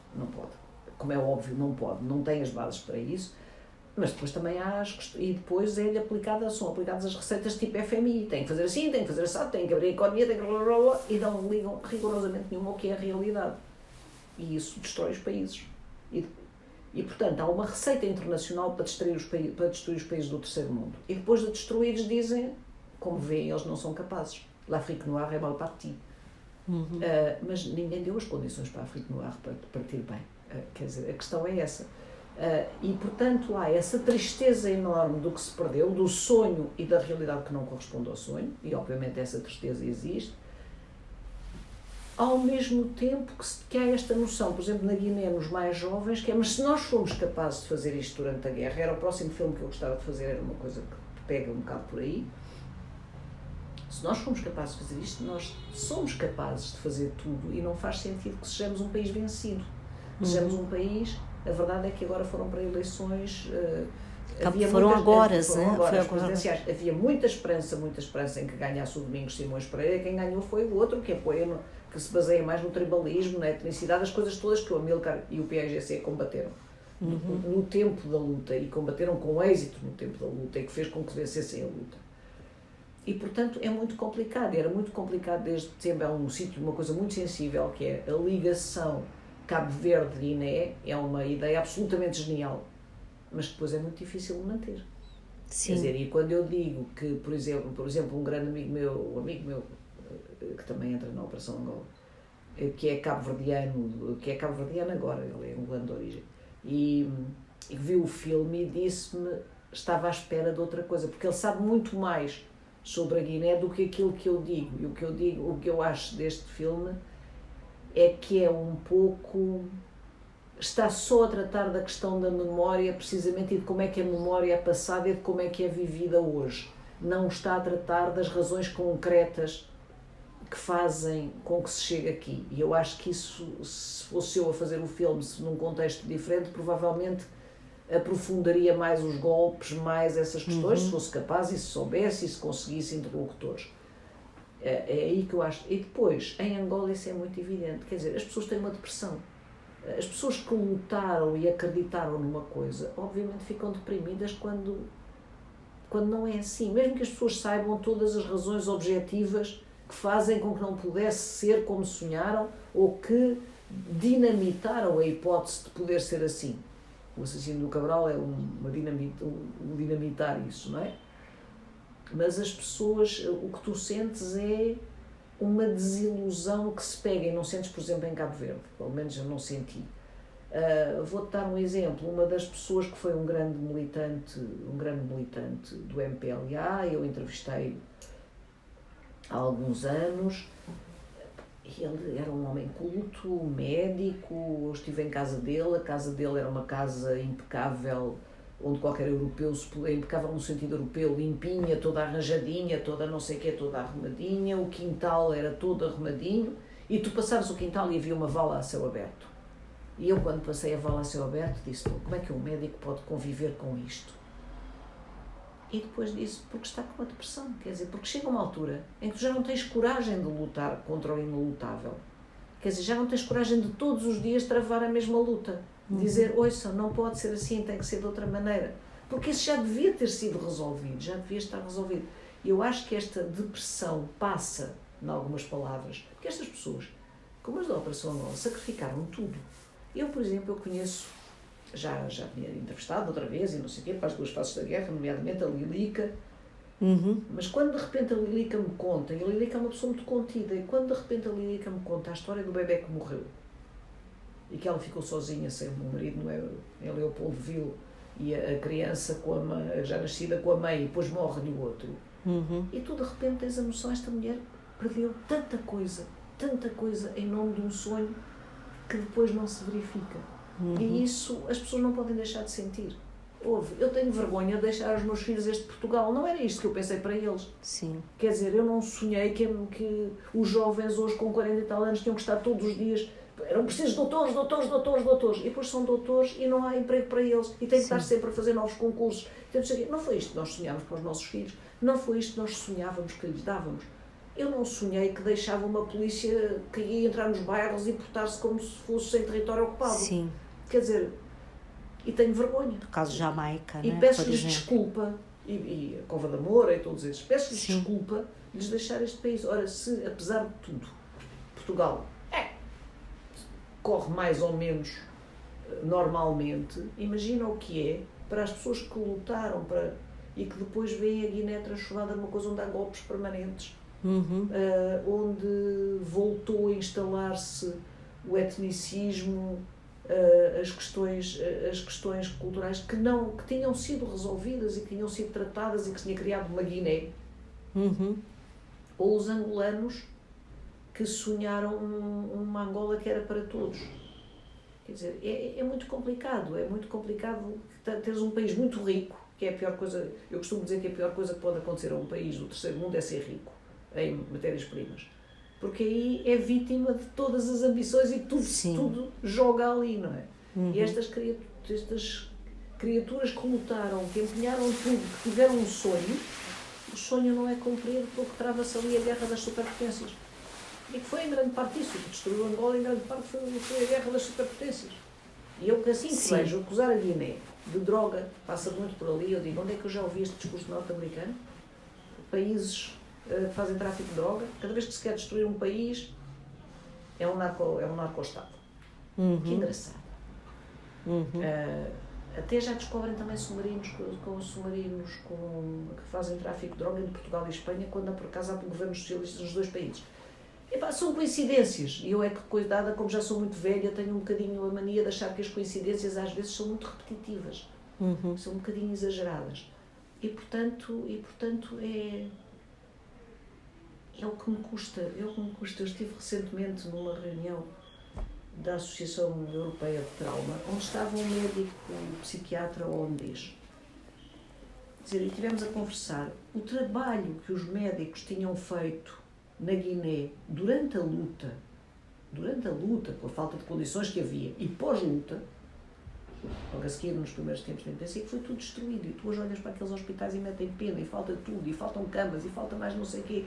Como é óbvio, não pode, não tem as bases para isso. Mas depois também e depois são aplicadas as receitas tipo FMI, tem que fazer assim, tem que fazer assim, tem que abrir a economia, tem que... e não ligam rigorosamente nenhuma ao que é a realidade. E isso destrói os países. E portanto, há uma receita internacional para destruir os países do terceiro mundo. E depois de destruídos dizem, como veem, eles não são capazes. L'Afrique Noire é mal parti. Mas ninguém deu as condições para a África Noire para partir bem. Quer dizer, a questão é essa. E, portanto, há essa tristeza enorme do que se perdeu, do sonho e da realidade que não corresponde ao sonho, e obviamente essa tristeza existe, ao mesmo tempo que há esta noção, por exemplo, na Guiné, nos mais jovens, que é, mas se nós fomos capazes de fazer isto durante a guerra, era o próximo filme que eu gostava de fazer, era uma coisa que pega um bocado por aí, se nós fomos capazes de fazer isto, nós somos capazes de fazer tudo, e não faz sentido que sejamos um país vencido, que sejamos um país... A verdade é que agora foram para eleições... foram agora, as presidenciais. Havia muita esperança em que ganhasse o Domingos Simões Pereira. Quem ganhou foi o outro, que apoia, que se baseia mais no tribalismo, na etnicidade, as coisas todas que o Amílcar e o PAIGC combateram no tempo da luta, e combateram com êxito no tempo da luta, e que fez com que vencessem a luta. E, portanto, é muito complicado. Era muito complicado desde sempre. É um sítio, uma coisa muito sensível, que é a ligação Cabo Verde-Guiné, é uma ideia absolutamente genial, mas depois é muito difícil de manter. Sim. Quer dizer, e quando eu digo que, por exemplo, um grande amigo meu, que também entra na Operação Angola, que é cabo-verdiano agora, ele é angolano de origem, e viu o filme e disse-me, estava à espera de outra coisa, porque ele sabe muito mais sobre a Guiné do que aquilo que eu digo, e o que eu acho deste filme é que é um pouco... está só a tratar da questão da memória, precisamente, e de como é que a memória é passada e de como é que é vivida hoje. Não está a tratar das razões concretas que fazem com que se chegue aqui. E eu acho que isso, se fosse eu a fazer o filme num contexto diferente, provavelmente aprofundaria mais os golpes, mais essas questões, se fosse capaz e se soubesse e se conseguisse interlocutores. É aí que eu acho. E depois, em Angola, isso é muito evidente. Quer dizer, as pessoas têm uma depressão. As pessoas que lutaram e acreditaram numa coisa, obviamente ficam deprimidas quando não é assim. Mesmo que as pessoas saibam todas as razões objetivas que fazem com que não pudesse ser como sonharam ou que dinamitaram a hipótese de poder ser assim. O assassino do Cabral é um dinamitar isso, não é? Mas as pessoas, o que tu sentes é uma desilusão que se pega, e não sentes, por exemplo, em Cabo Verde, pelo menos eu não senti. Vou-te dar um exemplo. Uma das pessoas que foi um grande militante do MPLA, eu entrevistei há alguns anos. Ele era um homem culto, médico, eu estive em casa dele, a casa dele era uma casa impecável, onde qualquer europeu se podia, impecável no sentido europeu, limpinha, toda arranjadinha, toda não sei o quê, toda arrumadinha, o quintal era todo arrumadinho, e tu passavas o quintal e havia uma vala a céu aberto. E eu, quando passei a vala a céu aberto, disse, como é que um médico pode conviver com isto? E depois disse, porque está com uma depressão, quer dizer, porque chega uma altura em que tu já não tens coragem de lutar contra o inelutável. Quer dizer, já não tens coragem de todos os dias travar a mesma luta. Dizer, ouça, não pode ser assim, tem que ser de outra maneira. Porque isso já devia ter sido resolvido, já devia estar resolvido. E eu acho que esta depressão passa, em algumas palavras, porque estas pessoas, como as da Operação Angola, sacrificaram tudo. Eu, por exemplo, eu conheço, já tinha entrevistado outra vez, e não sei o quê, para as duas faces da guerra, nomeadamente a Lilica, mas quando de repente a Lilica me conta, e a Lilica é uma pessoa muito contida, e quando de repente a Lilica me conta a história do bebé que morreu, e que ela ficou sozinha, sem o meu marido em Leopoldville, e a criança com a mãe, já nascida com a mãe, e depois morre-lhe o outro, e tu de repente tens a noção, esta mulher perdeu tanta coisa em nome de um sonho que depois não se verifica. E isso as pessoas não podem deixar de sentir. Eu tenho vergonha de deixar os meus filhos este Portugal. Não era isto que eu pensei para eles. Sim. Quer dizer, eu não sonhei que os jovens hoje com 40 e tal anos tinham que estar todos os dias, eram precisos de doutores, e depois são doutores e não há emprego para eles, e têm que estar sempre a fazer novos concursos. Não foi isto que nós sonhámos para os nossos filhos, não foi isto que nós sonhávamos que lhes dávamos. Eu não sonhei que deixava uma polícia que ia entrar nos bairros e portar-se como se fosse em território ocupado. Sim. Quer dizer, e tenho vergonha. No caso de Jamaica, e né? peço-lhes desculpa, e a Cova da Moura e todos esses, peço-lhes desculpa de lhes deixar este país. Ora, se, apesar de tudo, Portugal corre mais ou menos normalmente, imagina o que é para as pessoas que lutaram e que depois veem a Guiné transformada numa coisa onde há golpes permanentes, onde voltou a instalar-se o etnicismo, as questões culturais que tinham sido resolvidas e que tinham sido tratadas e que se tinha criado uma Guiné, ou os angolanos que sonharam uma Angola que era para todos. Quer dizer, é muito complicado teres um país muito rico, que é a pior coisa, eu costumo dizer que a pior coisa que pode acontecer a um país do terceiro mundo é ser rico em matérias-primas, porque aí é vítima de todas as ambições e tudo joga ali, não é? E estas criaturas que lutaram, que empenharam tudo, que tiveram um sonho, o sonho não é cumprido porque trava-se ali a guerra das superpotências. E que foi em grande parte isso, que destruiu Angola, em grande parte foi a guerra das superpotências. E eu que assim que vejo acusar a Guiné de droga, passa muito por ali, eu digo, onde é que eu já ouvi este discurso norte-americano? Países que fazem tráfico de droga, cada vez que se quer destruir um país, é um narco-estado. Que engraçado. Até já descobrem também submarinos que fazem tráfico de droga entre Portugal e Espanha, quando por acaso há governos socialistas nos dois países. São coincidências, e eu é que, coitada, como já sou muito velha, tenho um bocadinho a mania de achar que as coincidências às vezes são muito repetitivas, são um bocadinho exageradas, e portanto é o que me custa. Eu estive recentemente numa reunião da Associação Europeia de Trauma, onde estava um médico, um psiquiatra holandês. E estivemos a conversar o trabalho que os médicos tinham feito na Guiné durante a luta, pela falta de condições que havia, e pós-luta, logo a seguir nos primeiros tempos da intensiva, foi tudo destruído, e tu hoje olhas para aqueles hospitais e metem pena, e falta tudo, e faltam camas, e falta mais não sei o quê,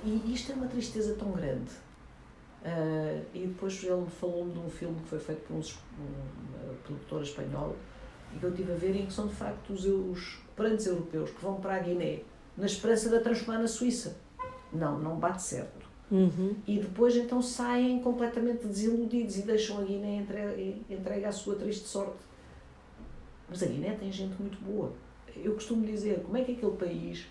e isto é uma tristeza tão grande. E depois ele falou-me de um filme que foi feito por uma produtora espanhola, e que eu estive a ver, em que são de facto os operantes europeus que vão para a Guiné na esperança de a transformar na Suíça. Não bate certo. E depois então saem completamente desiludidos e deixam a Guiné entregue à sua triste sorte. Mas a Guiné tem gente muito boa. Eu costumo dizer, como é que aquele país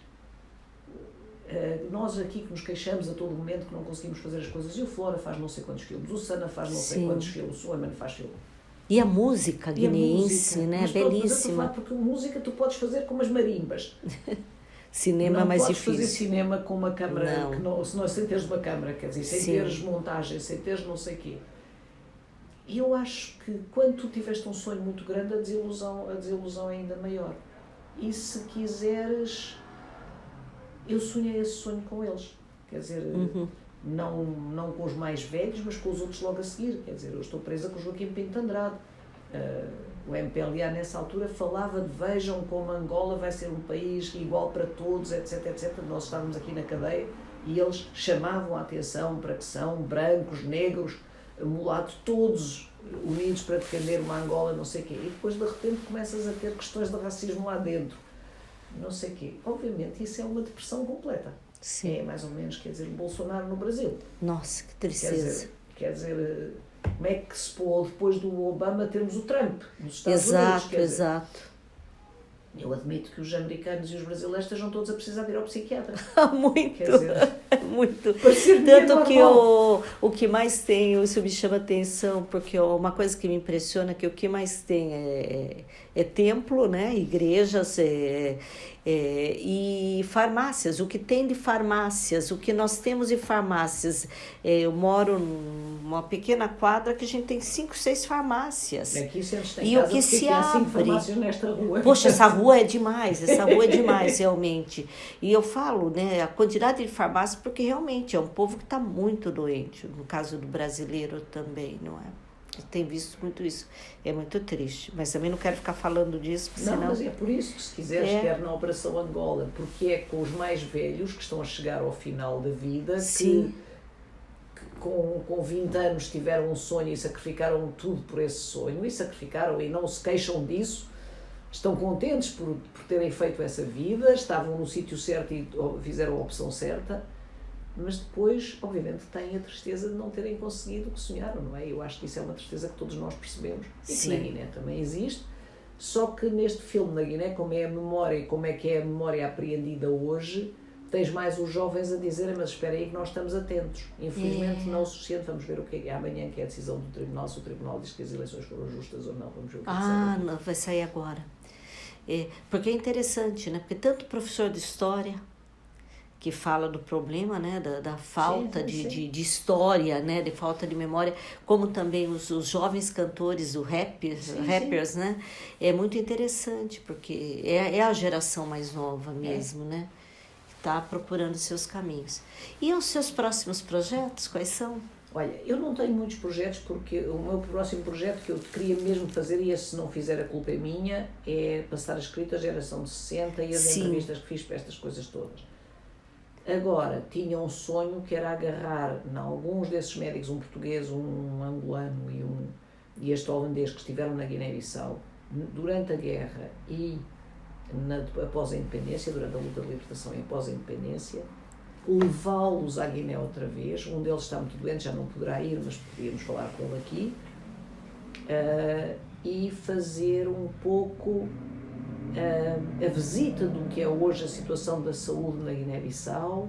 Nós aqui que nos queixamos a todo momento que não conseguimos fazer as coisas, e o Flora faz não sei quantos filmes, o Sana faz não sei quantos filmes, o Suleiman faz filme. E a música guineense, né? Mas Belíssima. porque música tu podes fazer com umas marimbas. Cinema não mais podes difícil. fazer cinema com uma câmara, Não. se não sem teres uma câmara, quer dizer, sem teres montagem, sem teres não sei o quê. E eu acho que quando tu tiveste um sonho muito grande, a desilusão é ainda maior. E se quiseres, eu sonhei esse sonho com eles. Quer dizer, não com os mais velhos, mas com os outros logo a seguir. Quer dizer, eu estou presa com o Joaquim Pinto Andrade. O MPLA nessa altura falava de vejam como Angola vai ser um país igual para todos, etc, etc. Nós estávamos aqui na cadeia e eles chamavam a atenção para que são brancos, negros, mulatos, todos unidos para defender uma Angola, não sei o quê. E depois de repente começas a ter questões de racismo lá dentro, não sei o quê. Obviamente isso é uma depressão completa. Sim. É mais ou menos, quer dizer, o Bolsonaro no Brasil. Nossa, que tristeza. Quer dizer, como é que se pôde, depois do Obama, termos o Trump nos Estados Unidos? Exato, exato. Eu admito que os americanos e os brasileiros estejam todos a precisar de ir ao psiquiatra. Muito, quer dizer, muito. Parecer Tanto que o que mais tem, isso me chama atenção, porque uma coisa que me impressiona é que o que mais tem é templo, né? Igrejas e farmácias. O que tem de farmácias, o que nós temos de farmácias. Eu moro numa pequena quadra que a gente tem 5, 6 farmácias. Aqui sempre tem e casa, o que se há 5 abre. farmácias nesta rua. Poxa, essa rua é demais realmente. E eu falo, né, a quantidade de farmácias, porque realmente é um povo que está muito doente, no caso do brasileiro também, não é? Tem visto muito isso. É muito triste. Mas também não quero ficar falando disso, porque não, senão... mas é por isso que se quiseres quer na Operação Angola, porque é com os mais velhos que estão a chegar ao final da vida, que com 20 anos tiveram um sonho e sacrificaram tudo por esse sonho, e sacrificaram e não se queixam disso, estão contentes por terem feito essa vida, estavam no sítio certo e fizeram a opção certa, mas depois, obviamente, têm a tristeza de não terem conseguido o que sonharam, não é? Eu acho que isso é uma tristeza que todos nós percebemos, e que na Guiné também existe, só que neste filme na Guiné, como é a memória e como é que é a memória apreendida hoje, tens mais os jovens a dizerem, mas espera aí que nós estamos atentos. Infelizmente não o suficiente, vamos ver o que é amanhã, que é a decisão do Tribunal, se o Tribunal diz que as eleições foram justas ou não, vamos ver o que não, vai sair agora. Porque é interessante, né? Porque tanto professor de história que fala do problema, né, da falta de história, né, de falta de memória, como também os jovens cantores, os rappers, né, é muito interessante, porque é a geração mais nova mesmo, né, que está procurando seus caminhos. E os seus próximos projetos, quais são? Olha, eu não tenho muitos projetos, porque o meu próximo projeto que eu queria mesmo fazer, e se não fizer a culpa é minha, é passar a escrita a geração de 60 e as entrevistas que fiz para estas coisas todas. Agora, tinha um sonho que era agarrar em alguns desses médicos, um português, um angolano e este holandês que estiveram na Guiné-Bissau durante a guerra e após a independência, durante a luta de libertação e após a independência, levá-los à Guiné outra vez. Um deles está muito doente, já não poderá ir, mas podíamos falar com ele aqui, e fazer um pouco a visita do que é hoje a situação da saúde na Guiné-Bissau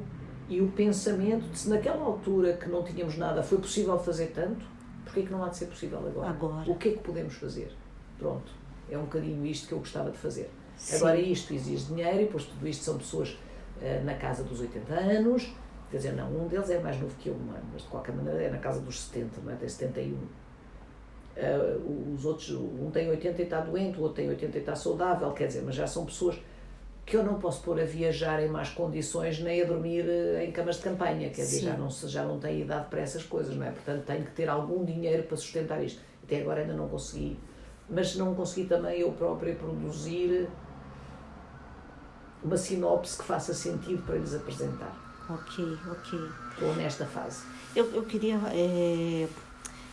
e o pensamento de se naquela altura que não tínhamos nada foi possível fazer tanto, porque é que não há de ser possível agora? O que é que podemos fazer? Pronto, é um bocadinho isto que eu gostava de fazer. Agora isto exige dinheiro e depois tudo isto são pessoas na casa dos 80 anos, quer dizer, não, um deles é mais novo que eu, mas de qualquer maneira é na casa dos 70, não é? Tem 71. Os outros, um tem 80 e está doente, o outro tem 80 e está saudável, quer dizer, mas já são pessoas que eu não posso pôr a viajar em más condições nem a dormir em camas de campanha, quer dizer, já não têm idade para essas coisas, não é? Portanto, tenho que ter algum dinheiro para sustentar isto. Até agora ainda não consegui, mas não consegui também eu própria produzir uma sinopse que faça sentido para lhes apresentar. Ok. Estou nesta fase. Eu queria...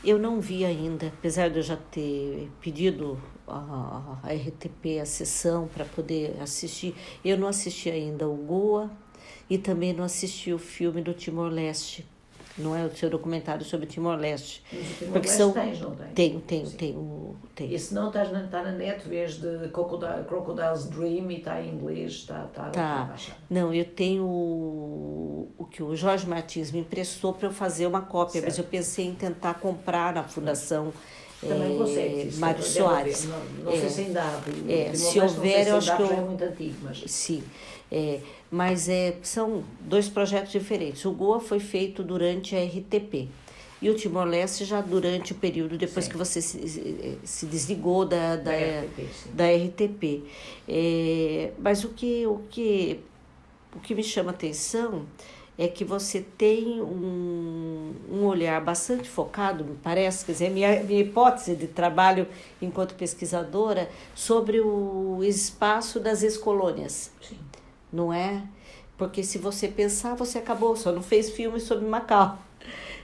Eu não vi ainda, apesar de eu já ter pedido a RTP a sessão para poder assistir, eu não assisti ainda o Goa e também não assisti o filme do Timor-Leste, não é o seu documentário sobre Timor-Leste. Mas o Timor-Leste tens, não tens? Tenho. E se não, está na net, vês de Crocodile's Dream e está em inglês, está Tá. Não, eu tenho o que o Jorge Martins me emprestou para eu fazer uma cópia, mas eu pensei em tentar comprar na Fundação também consegue, Mário Soares. Não sei se ainda há. Se houver, eu acho que já é muito antigo, mas... Sim, mas são dois projetos diferentes. O Goa foi feito durante a RTP e o Timor-Leste já durante o período depois que você se desligou da RTP. Mas o que me chama a atenção é que você tem um olhar bastante focado, me parece, quer dizer, minha hipótese de trabalho enquanto pesquisadora, sobre o espaço das ex-colônias. Sim. Não é? Porque se você pensar, você acabou, só não fez filme sobre Macau.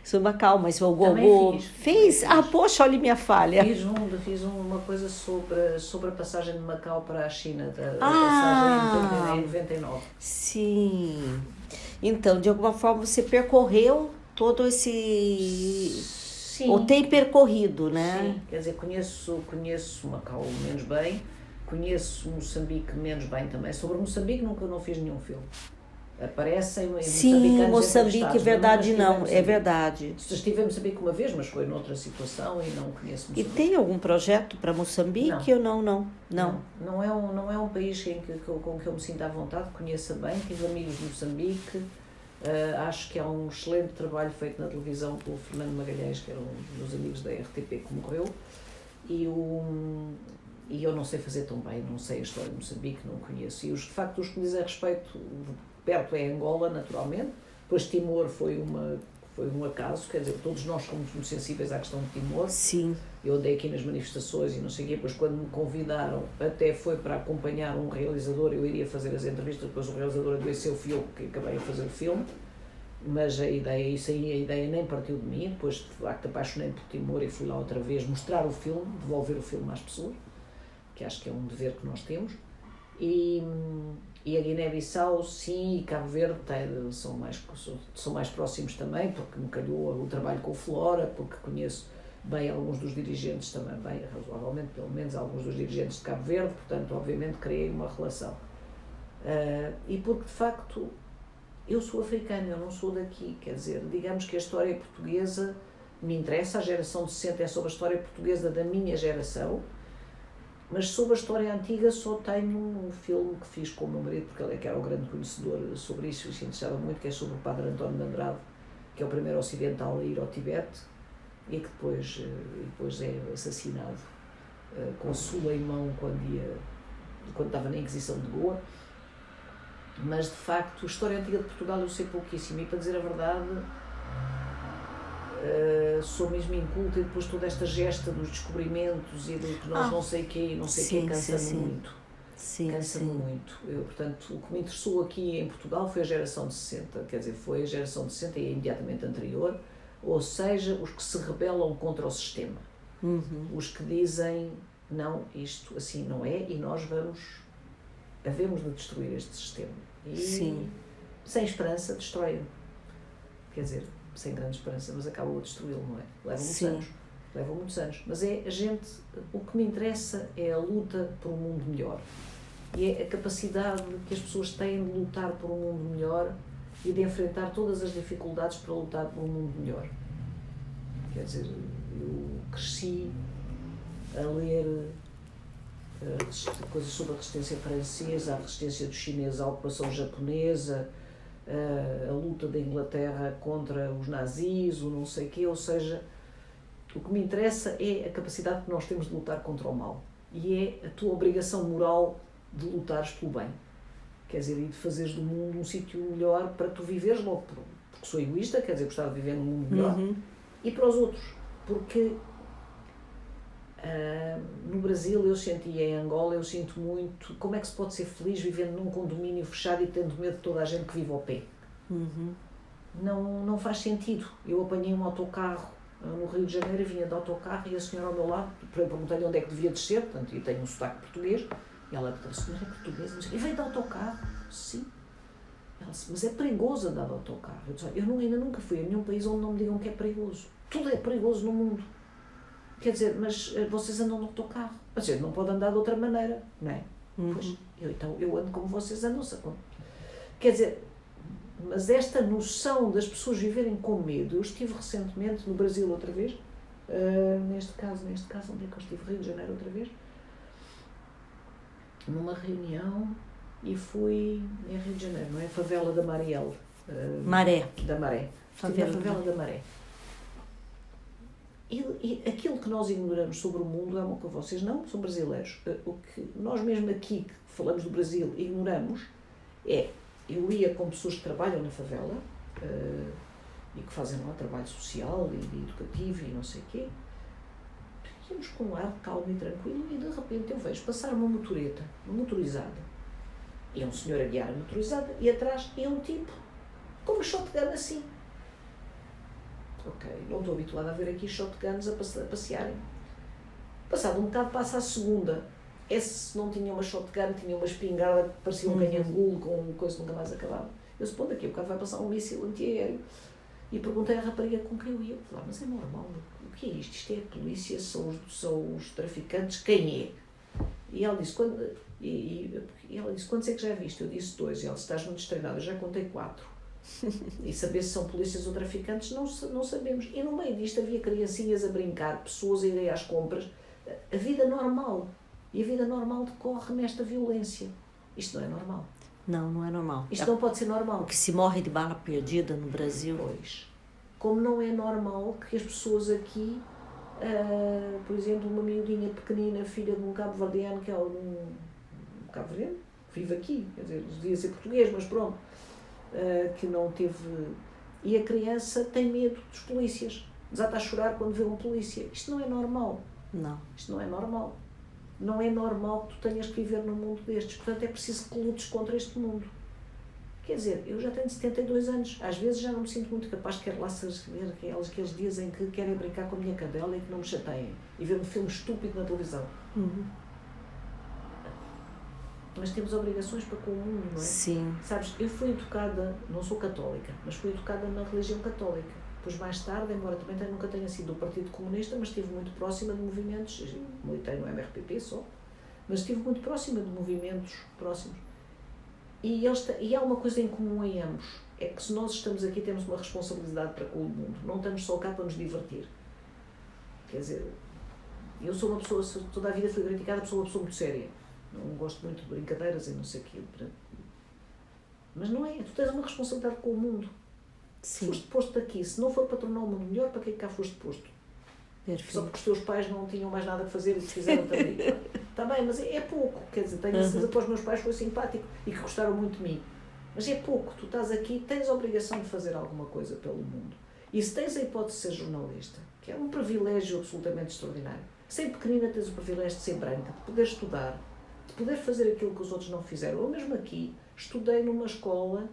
Sobre Macau, mas o Gogô fez. Poxa, olha minha falha. Fiz uma coisa sobre a passagem de Macau para a China, passagem em 99. Sim. Então, de alguma forma, você percorreu todo esse... Sim. Ou tem percorrido, né? Sim, quer dizer, conheço Macau menos bem, conheço Moçambique menos bem também. Sobre Moçambique nunca não fiz nenhum filme. Aparecem sim, Moçambique, verdade, não, é verdade. Estive em Moçambique uma vez, mas foi noutra situação e não conheço Moçambique. E tem algum projeto para Moçambique ou não? Não é um país com que eu me sinto à vontade, conheça bem, tive amigos de Moçambique, acho que há um excelente trabalho feito na televisão pelo Fernando Magalhães, que era um dos amigos da RTP que morreu, e eu não sei fazer tão bem, não sei a história de Moçambique, não conheço. E de facto os que dizem a respeito... Perto é Angola, naturalmente, depois Timor foi um acaso, quer dizer, todos nós somos muito sensíveis à questão de Timor. Sim. Eu andei aqui nas manifestações e não sei o quê, depois quando me convidaram, até foi para acompanhar um realizador, eu iria fazer as entrevistas, depois o realizador adoeceu, fui eu que acabei a fazer o filme, mas a ideia nem partiu de mim, depois de facto apaixonei-me por Timor e fui lá outra vez mostrar o filme, devolver o filme às pessoas, que acho que é um dever que nós temos. E a Guiné-Bissau, sim, e Cabo Verde são mais próximos também, porque me calhou o trabalho com o Flora, porque conheço bem alguns dos dirigentes também, bem, razoavelmente, pelo menos alguns dos dirigentes de Cabo Verde, portanto, obviamente, criei uma relação. E porque, de facto, eu sou africana, eu não sou daqui, quer dizer, digamos que a história portuguesa me interessa, a geração de 60 é sobre a história portuguesa da minha geração, mas sobre a história antiga só tenho um filme que fiz com o meu marido, porque ele é que era o grande conhecedor sobre isso e se interessava muito, que é sobre o Padre António de Andrade, que é o primeiro ocidental a ir ao Tibete e que depois é assassinado com Suleimão quando estava na Inquisição de Goa. Mas de facto a história antiga de Portugal eu sei pouquíssimo, e para dizer a verdade sou mesmo inculta, e depois toda esta gesta dos descobrimentos e do que nós não sei o quê, cansa-me muito. Cansa-me muito. Portanto, o que me interessou aqui em Portugal foi a geração de 60, quer dizer, foi a geração de 60 e a imediatamente anterior, ou seja, os que se rebelam contra o sistema. Os que dizem, não, isto assim não é, e nós havemos de destruir este sistema. E sem esperança, destrói-o. Quer dizer, sem grande esperança, mas acabam a destruí-lo, não é? Levam muitos anos. Mas o que me interessa é a luta por um mundo melhor. E é a capacidade que as pessoas têm de lutar por um mundo melhor e de enfrentar todas as dificuldades para lutar por um mundo melhor. Quer dizer, eu cresci a ler coisas sobre a resistência francesa, a resistência dos chineses à ocupação japonesa, a luta da Inglaterra contra os nazis, o não sei o quê, ou seja, o que me interessa é a capacidade que nós temos de lutar contra o mal e é a tua obrigação moral de lutares pelo bem, quer dizer, e de fazeres do mundo um sítio melhor para tu viveres logo, porque sou egoísta, quer dizer, gostar de viver num mundo melhor, e para os outros, porque no Brasil eu senti, em Angola eu sinto muito, como é que se pode ser feliz vivendo num condomínio fechado e tendo medo de toda a gente que vive ao pé? Não faz sentido. Eu apanhei um autocarro no Rio de Janeiro, vinha de autocarro e a senhora ao meu lado, perguntei-lhe onde é que devia descer, portanto, eu tenho um sotaque português, e ela disse, a senhora é portuguesa, e veio de autocarro? Sim. Ela disse, mas é perigoso andar de autocarro. Eu disse, eu ainda nunca fui a nenhum país onde não me digam que é perigoso. Tudo é perigoso no mundo. Quer dizer, mas vocês andam no autocarro. A gente não pode andar de outra maneira, não é? Pois, então eu ando como vocês andam. Quer dizer, mas esta noção das pessoas viverem com medo, eu estive recentemente no Brasil outra vez, neste caso, onde é que eu estive? Rio de Janeiro outra vez, numa reunião, e fui em Rio de Janeiro, não é? Favela da Marielle. Maré. Da Maré. Favela da Maré. E aquilo que nós ignoramos sobre o mundo é uma coisa, vocês não, são brasileiros. O que nós mesmo aqui, que falamos do Brasil, ignoramos é, eu ia com pessoas que trabalham na favela e que fazem lá trabalho social e educativo e não sei o quê, íamos com um ar calmo e tranquilo e de repente eu vejo passar uma motoreta, uma motorizada, e um senhor a guiar a motorizada e atrás ia um tipo com uma shotgun assim. Ok, não estou habituada a ver aqui shotguns a passearem. Passado um bocado passa a segunda. Esse não tinha uma shotgun, tinha uma espingarda que parecia um canhangul com uma coisa que nunca mais acabava. Eu supondo daqui a bocado vai passar um míssil antiaéreo. E perguntei à rapariga com quem eu ia. Eu falei, mas é normal, o que é isto? Isto é a polícia, são os traficantes, quem é? E ela disse, quantos é que já viste? Eu disse 2. E ela disse, estás muito distraída, eu já contei 4. E saber se são polícias ou traficantes, não sabemos. E no meio disto havia criancinhas a brincar, pessoas a irem às compras. A vida normal. E a vida normal decorre nesta violência. Isto não é normal. Não, não é normal. Isto não pode ser normal. O que se morre de bala perdida no Brasil. Pois. Como não é normal que as pessoas aqui, por exemplo, uma miudinha pequenina, filha de um cabo-verdiano, que é um cabo-verdiano, vive aqui, quer dizer, devia ser português, mas pronto, que não teve... E a criança tem medo dos polícias. Desata a chorar quando vê uma polícia. Isto não é normal. Não. Isto não é normal. Não é normal que tu tenhas que viver num mundo destes. Portanto, é preciso que lutes contra este mundo. Quer dizer, eu já tenho 72 anos. Às vezes já não me sinto muito capaz de querer lá saber aqueles dias em que querem brincar com a minha cadela e que não me chateiem. E ver um filme estúpido na televisão. Mas temos obrigações para com o mundo, não é? Sim. Sabes, eu fui educada, não sou católica, mas fui educada na religião católica. Depois, mais tarde, embora também nunca tenha sido do Partido Comunista, mas estive muito próxima de movimentos, militei no MRPP só, mas estive muito próxima de movimentos próximos. E há uma coisa em comum em ambos, é que se nós estamos aqui temos uma responsabilidade para com o mundo, não estamos só cá para nos divertir. Quer dizer, eu sou uma pessoa, toda a vida fui criticada por ser uma pessoa muito séria. Não gosto muito de brincadeiras e não sei aquilo. Mas não é, tu tens uma responsabilidade com o mundo. Sim. Foste posto aqui, se não for para tornar o mundo melhor, para que é que cá foste posto? Perfeito. Só porque os teus pais não tinham mais nada a fazer e te fizeram também. Está bem, mas é pouco. Quer dizer, tenho a certeza que para os meus pais foi simpático e que gostaram muito de mim. Mas é pouco. Tu estás aqui, tens a obrigação de fazer alguma coisa pelo mundo. E se tens a hipótese de ser jornalista, que é um privilégio absolutamente extraordinário, sem pequenina tens o privilégio de ser branca, de poder estudar, de poder fazer aquilo que os outros não fizeram. Eu mesmo aqui estudei numa escola,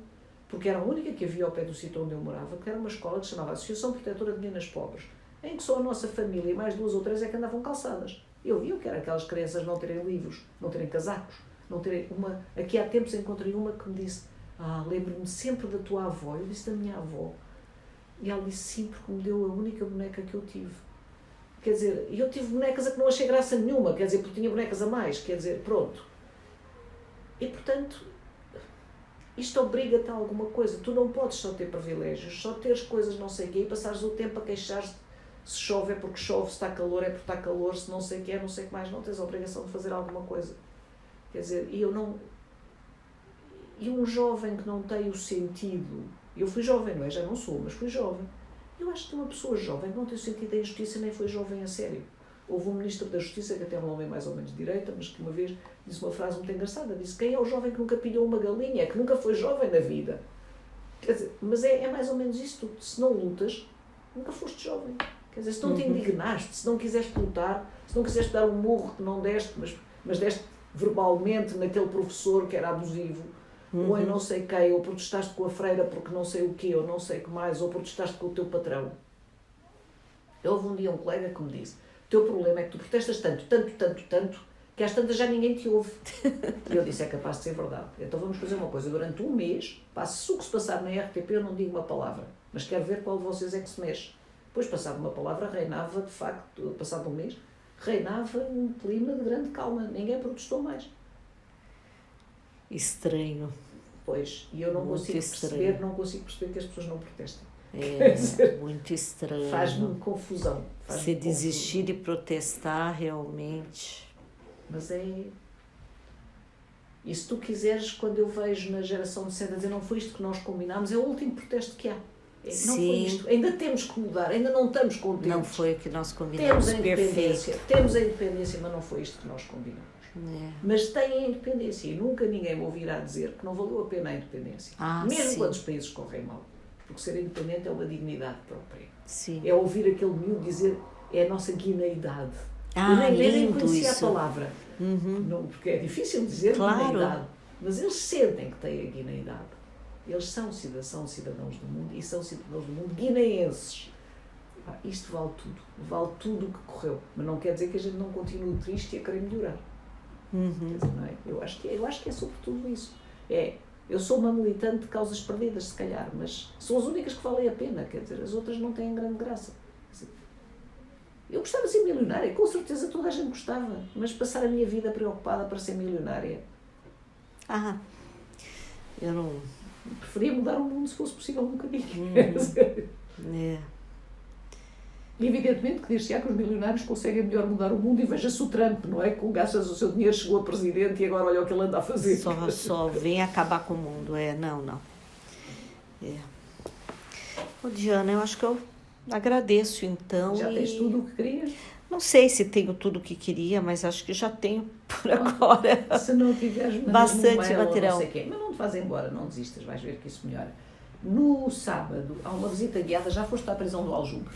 porque era a única que havia ao pé do sítio onde eu morava, que era uma escola que se chamava Associação Protetora de Meninas Pobres, em que só a nossa família e mais 2 ou 3 é que andavam calçadas. Eu vi o que era aquelas crianças não terem livros, não terem casacos, não terem uma... Aqui há tempos encontrei uma que me disse, lembro-me sempre da tua avó. Eu disse da minha avó. E ela disse sim, porque me deu a única boneca que eu tive. Quer dizer, eu tive bonecas a que não achei graça nenhuma, quer dizer, porque tinha bonecas a mais, quer dizer, pronto. E, portanto, isto obriga-te a alguma coisa. Tu não podes só ter privilégios, só teres coisas não sei o quê e passares o tempo a queixar-te. Se chove é porque chove, se está calor é porque está calor, se não sei o que é, não sei o que mais, não tens a obrigação de fazer alguma coisa. Quer dizer, e um jovem que não tem o sentido, eu fui jovem, não é? Já não sou, mas fui jovem. Eu acho que uma pessoa jovem que não tem o sentido da injustiça nem foi jovem a sério. Houve um ministro da Justiça, que até é um homem mais ou menos de direita, mas que uma vez disse uma frase muito engraçada, disse, quem é o jovem que nunca pilhou uma galinha, que nunca foi jovem na vida? Quer dizer, mas é mais ou menos isto, se não lutas, nunca foste jovem. Quer dizer, se não te indignaste, se não quiseste lutar, se não quiseste dar um murro que não deste, mas deste verbalmente naquele professor que era abusivo, ou em não sei quem, ou protestaste com a freira porque não sei o quê, ou não sei o que mais, ou protestaste com o teu patrão. Houve um dia um colega que me disse, o teu problema é que tu protestas tanto, que às tantas já ninguém te ouve. E eu disse, é capaz de ser verdade. Então vamos fazer uma coisa, durante um mês, se o que se passar na RTP eu não digo uma palavra, mas quero ver qual de vocês é que se mexe. Depois, passado uma palavra, reinava, de facto, passado um mês, reinava um clima de grande calma, ninguém protestou mais. Estranho. Pois, e eu não Muito consigo estranho. perceber que as pessoas não protestam. É muito estranho. Faz-me confusão. Se desistir de protestar, realmente. Mas é... E se tu quiseres, quando eu vejo na geração de dizer não foi isto que nós combinámos, é o último protesto que há. Não foi isto. Ainda temos que mudar, ainda não estamos contentes. Não foi o que nós combinamos. Temos a independência, mas não foi isto que nós combinamos. É. Mas tem a independência e nunca ninguém me ouvirá dizer que não valeu a pena a independência. Mesmo sim. quando os países correm mal. Porque ser independente é uma dignidade própria. Sim. É ouvir aquele miúdo dizer é a nossa guineidade. Eu nem lindo conhecia isso. a palavra. Não, porque é difícil dizer guineidade. Mas eles sentem que têm a guineidade. Eles são cidadãos do mundo e são cidadãos do mundo guineenses. Isto vale tudo o que correu. Mas não quer dizer que a gente não continue triste e a querer melhorar. Quer dizer, não é? Eu acho que é sobretudo isso. Eu sou uma militante de causas perdidas, se calhar, mas são as únicas que valem a pena, quer dizer, as outras não têm grande graça. Dizer, eu gostava de ser milionária, com certeza toda a gente gostava, mas passar a minha vida preocupada para ser milionária. Eu não... Preferia mudar o mundo se fosse possível um bocadinho. É. Evidentemente que dir-se-á que os milionários conseguem melhor mudar o mundo e veja-se o Trump, não é? Com gastas o seu dinheiro, chegou a presidente e agora olha o que ele anda a fazer. Só vem acabar com o mundo. Não. Ô, Diana, eu acho que eu agradeço então. Já tens tudo o que querias? Não sei se tenho tudo o que queria, mas acho que já tenho por agora. Se não tiveres bastante material. Não sei quê. Mas não te vás embora, não desistas, vais ver que isso melhora. No sábado há uma visita guiada, já foste à prisão do Aljube?